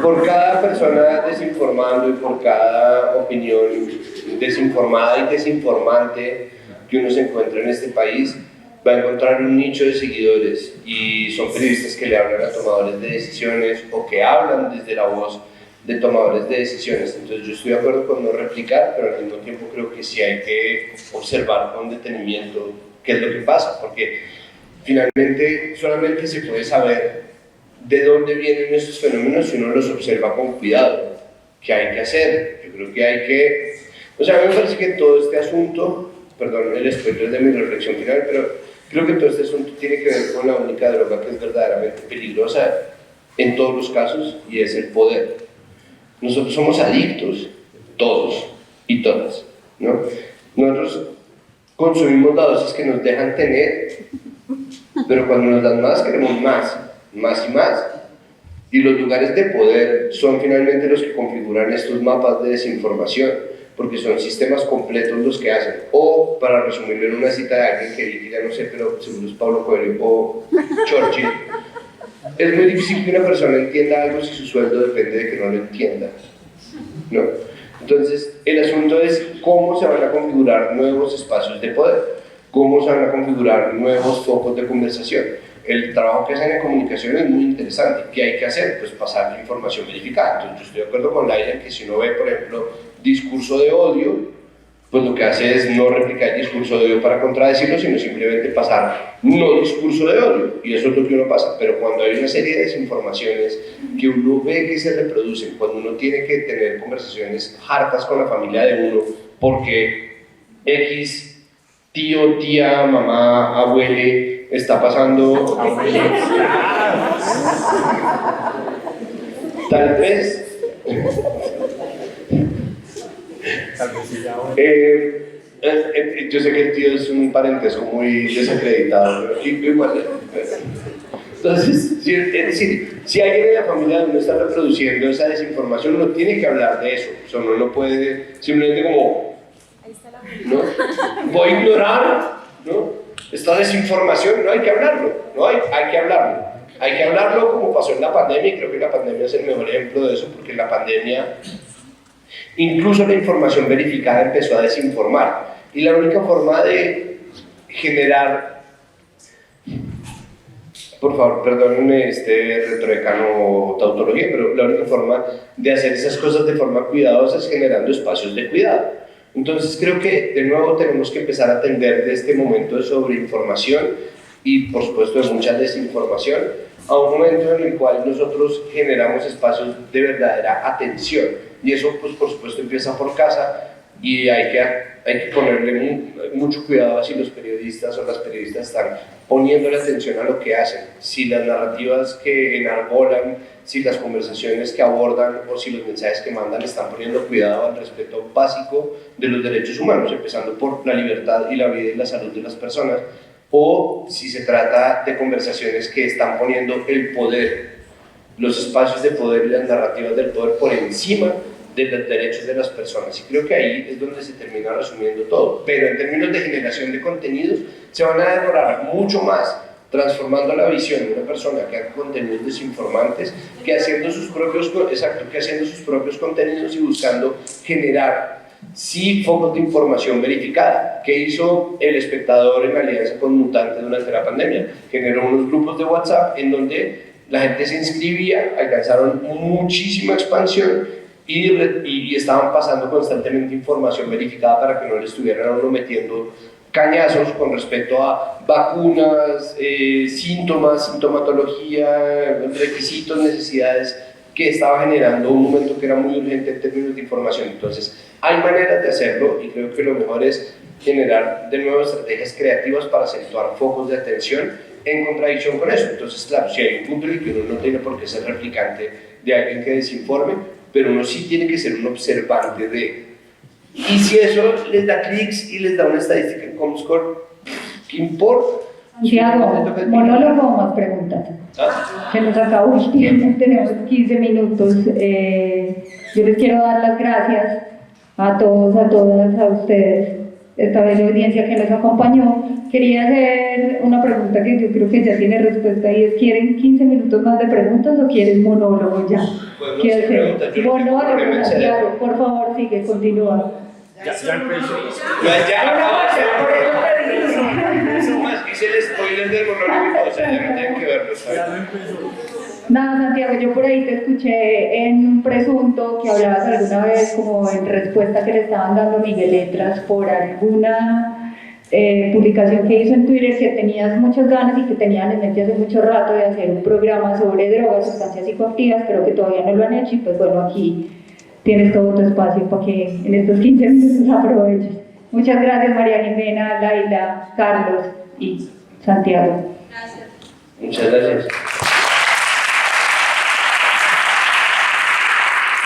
por cada persona desinformando y por cada opinión desinformada y desinformante que uno se encuentra en este país, va a encontrar un nicho de seguidores, y son periodistas que le hablan a tomadores de decisiones o que hablan desde la voz de tomadores de decisiones. Entonces yo estoy de acuerdo con no replicar, pero al mismo tiempo creo que sí hay que observar con detenimiento qué es lo que pasa, porque finalmente solamente se puede saber de dónde vienen estos fenómenos si uno los observa con cuidado. ¿Qué hay que hacer? Yo creo que hay que... O sea, a mí me parece que todo este asunto, perdón el spoiler de mi reflexión final, pero creo que todo este asunto tiene que ver con la única droga que es verdaderamente peligrosa en todos los casos, y es el poder. Nosotros somos adictos, todos y todas, ¿no? Nosotros consumimos las dosis que nos dejan tener, pero cuando nos dan más, queremos más y más. Y los lugares de poder son finalmente los que configuran estos mapas de desinformación, porque son sistemas completos los que hacen. O, para resumirlo en una cita de alguien que ya no sé, pero seguro es Pablo Coelho o Churchill, es muy difícil que una persona entienda algo si su sueldo depende de que no lo entienda, ¿no? Entonces, el asunto es cómo se van a configurar nuevos espacios de poder. cómo se van a configurar nuevos focos de conversación. El trabajo que hacen en comunicación es muy interesante. ¿Qué hay que hacer? Pues pasar información verificada. Entonces, yo estoy de acuerdo con Laila que si uno ve, por ejemplo, discurso de odio, pues lo que hace es no replicar el discurso de odio para contradecirlo, sino simplemente pasar no discurso de odio, y eso es lo que uno pasa. Pero cuando hay una serie de desinformaciones que uno ve que se reproducen, cuando uno tiene que tener conversaciones hartas con la familia de uno, porque X tío, tía, mamá, abuele está pasando, tal vez yo sé que el tío es un parentesco muy desacreditado, pero igual. Entonces, es decir, si alguien en la familia no está reproduciendo esa desinformación, uno tiene que hablar de eso. O sea, uno no puede simplemente como, ¿no? Voy a ignorar, ¿no? Esta desinformación, no hay que hablarlo, ¿no? Hay que hablarlo. Hay que hablarlo como pasó en la pandemia, y creo que la pandemia es el mejor ejemplo de eso, porque en la pandemia incluso la información verificada empezó a desinformar. Y la única forma de generar, por favor, perdónenme este retrodecano tautología, pero la única forma de hacer esas cosas de forma cuidadosa es generando espacios de cuidado. Entonces creo que de nuevo tenemos que empezar a atender de este momento de sobreinformación y por supuesto de mucha desinformación a un momento en el cual nosotros generamos espacios de verdadera atención, y eso pues por supuesto empieza por casa, y hay que ponerle mucho cuidado a si los periodistas o las periodistas están poniéndole atención a lo que hacen, si las narrativas que enarbolan, si las conversaciones que abordan o si los mensajes que mandan están poniendo cuidado al respeto básico de los derechos humanos, empezando por la libertad y la vida y la salud de las personas, o si se trata de conversaciones que están poniendo el poder, los espacios de poder y las narrativas del poder por encima de los derechos de las personas. Y creo que ahí es donde se termina resumiendo todo. Pero en términos de generación de contenidos, se van a demorar mucho más transformando la visión de una persona que haga contenidos desinformantes que haciendo sus propios contenidos y buscando generar sí focos de información verificada. ¿Qué hizo El Espectador en alianza con Mutante durante la pandemia? Generó unos grupos de WhatsApp en donde la gente se inscribía, alcanzaron muchísima expansión y estaban pasando constantemente información verificada para que no le estuvieran a uno metiendo cañazos con respecto a vacunas, síntomas, sintomatología, requisitos, necesidades que estaba generando un momento que era muy urgente en términos de información. Entonces, hay maneras de hacerlo y creo que lo mejor es generar de nuevo estrategias creativas para acentuar focos de atención en contradicción con eso. Entonces, claro, si hay un punto en el que uno no tiene por qué ser replicante de alguien que desinforme, pero uno sí tiene que ser un observante de. Y si eso les da clics y les da una estadística en Comscore, ¿qué importa? Santiago, monólogo o más preguntas. Se nos acabó el tiempo, tenemos 15 minutos. Yo les quiero dar las gracias a todos, a todas, a ustedes, esta vez la audiencia que nos acompañó. Quería hacer una pregunta que yo creo que ya tiene respuesta, y es: ¿quieren 15 minutos más de preguntas o quieren monólogo ya? ¿Qué hacer? Monólogo, Santiago, por favor, sigue, continúa. Ya empezó. Hice el spoiler del monólogo, o sea, ya no tienen que verlo, ¿sabes? Ya lo empezó. Nada, Santiago, yo por ahí te escuché en un presunto que hablabas alguna vez como en respuesta que le estaban dando a Miguel Letras por alguna publicación que hizo en Twitter, que tenías muchas ganas y que tenían en mente hace mucho rato de hacer un programa sobre drogas, sustancias psicoactivas, pero que todavía no lo han hecho, y pues bueno, aquí tienes todo tu espacio para que en estos 15 minutos aproveches. Muchas gracias, María Jimena, Laila, Carlos y Santiago. Gracias. Muchas gracias.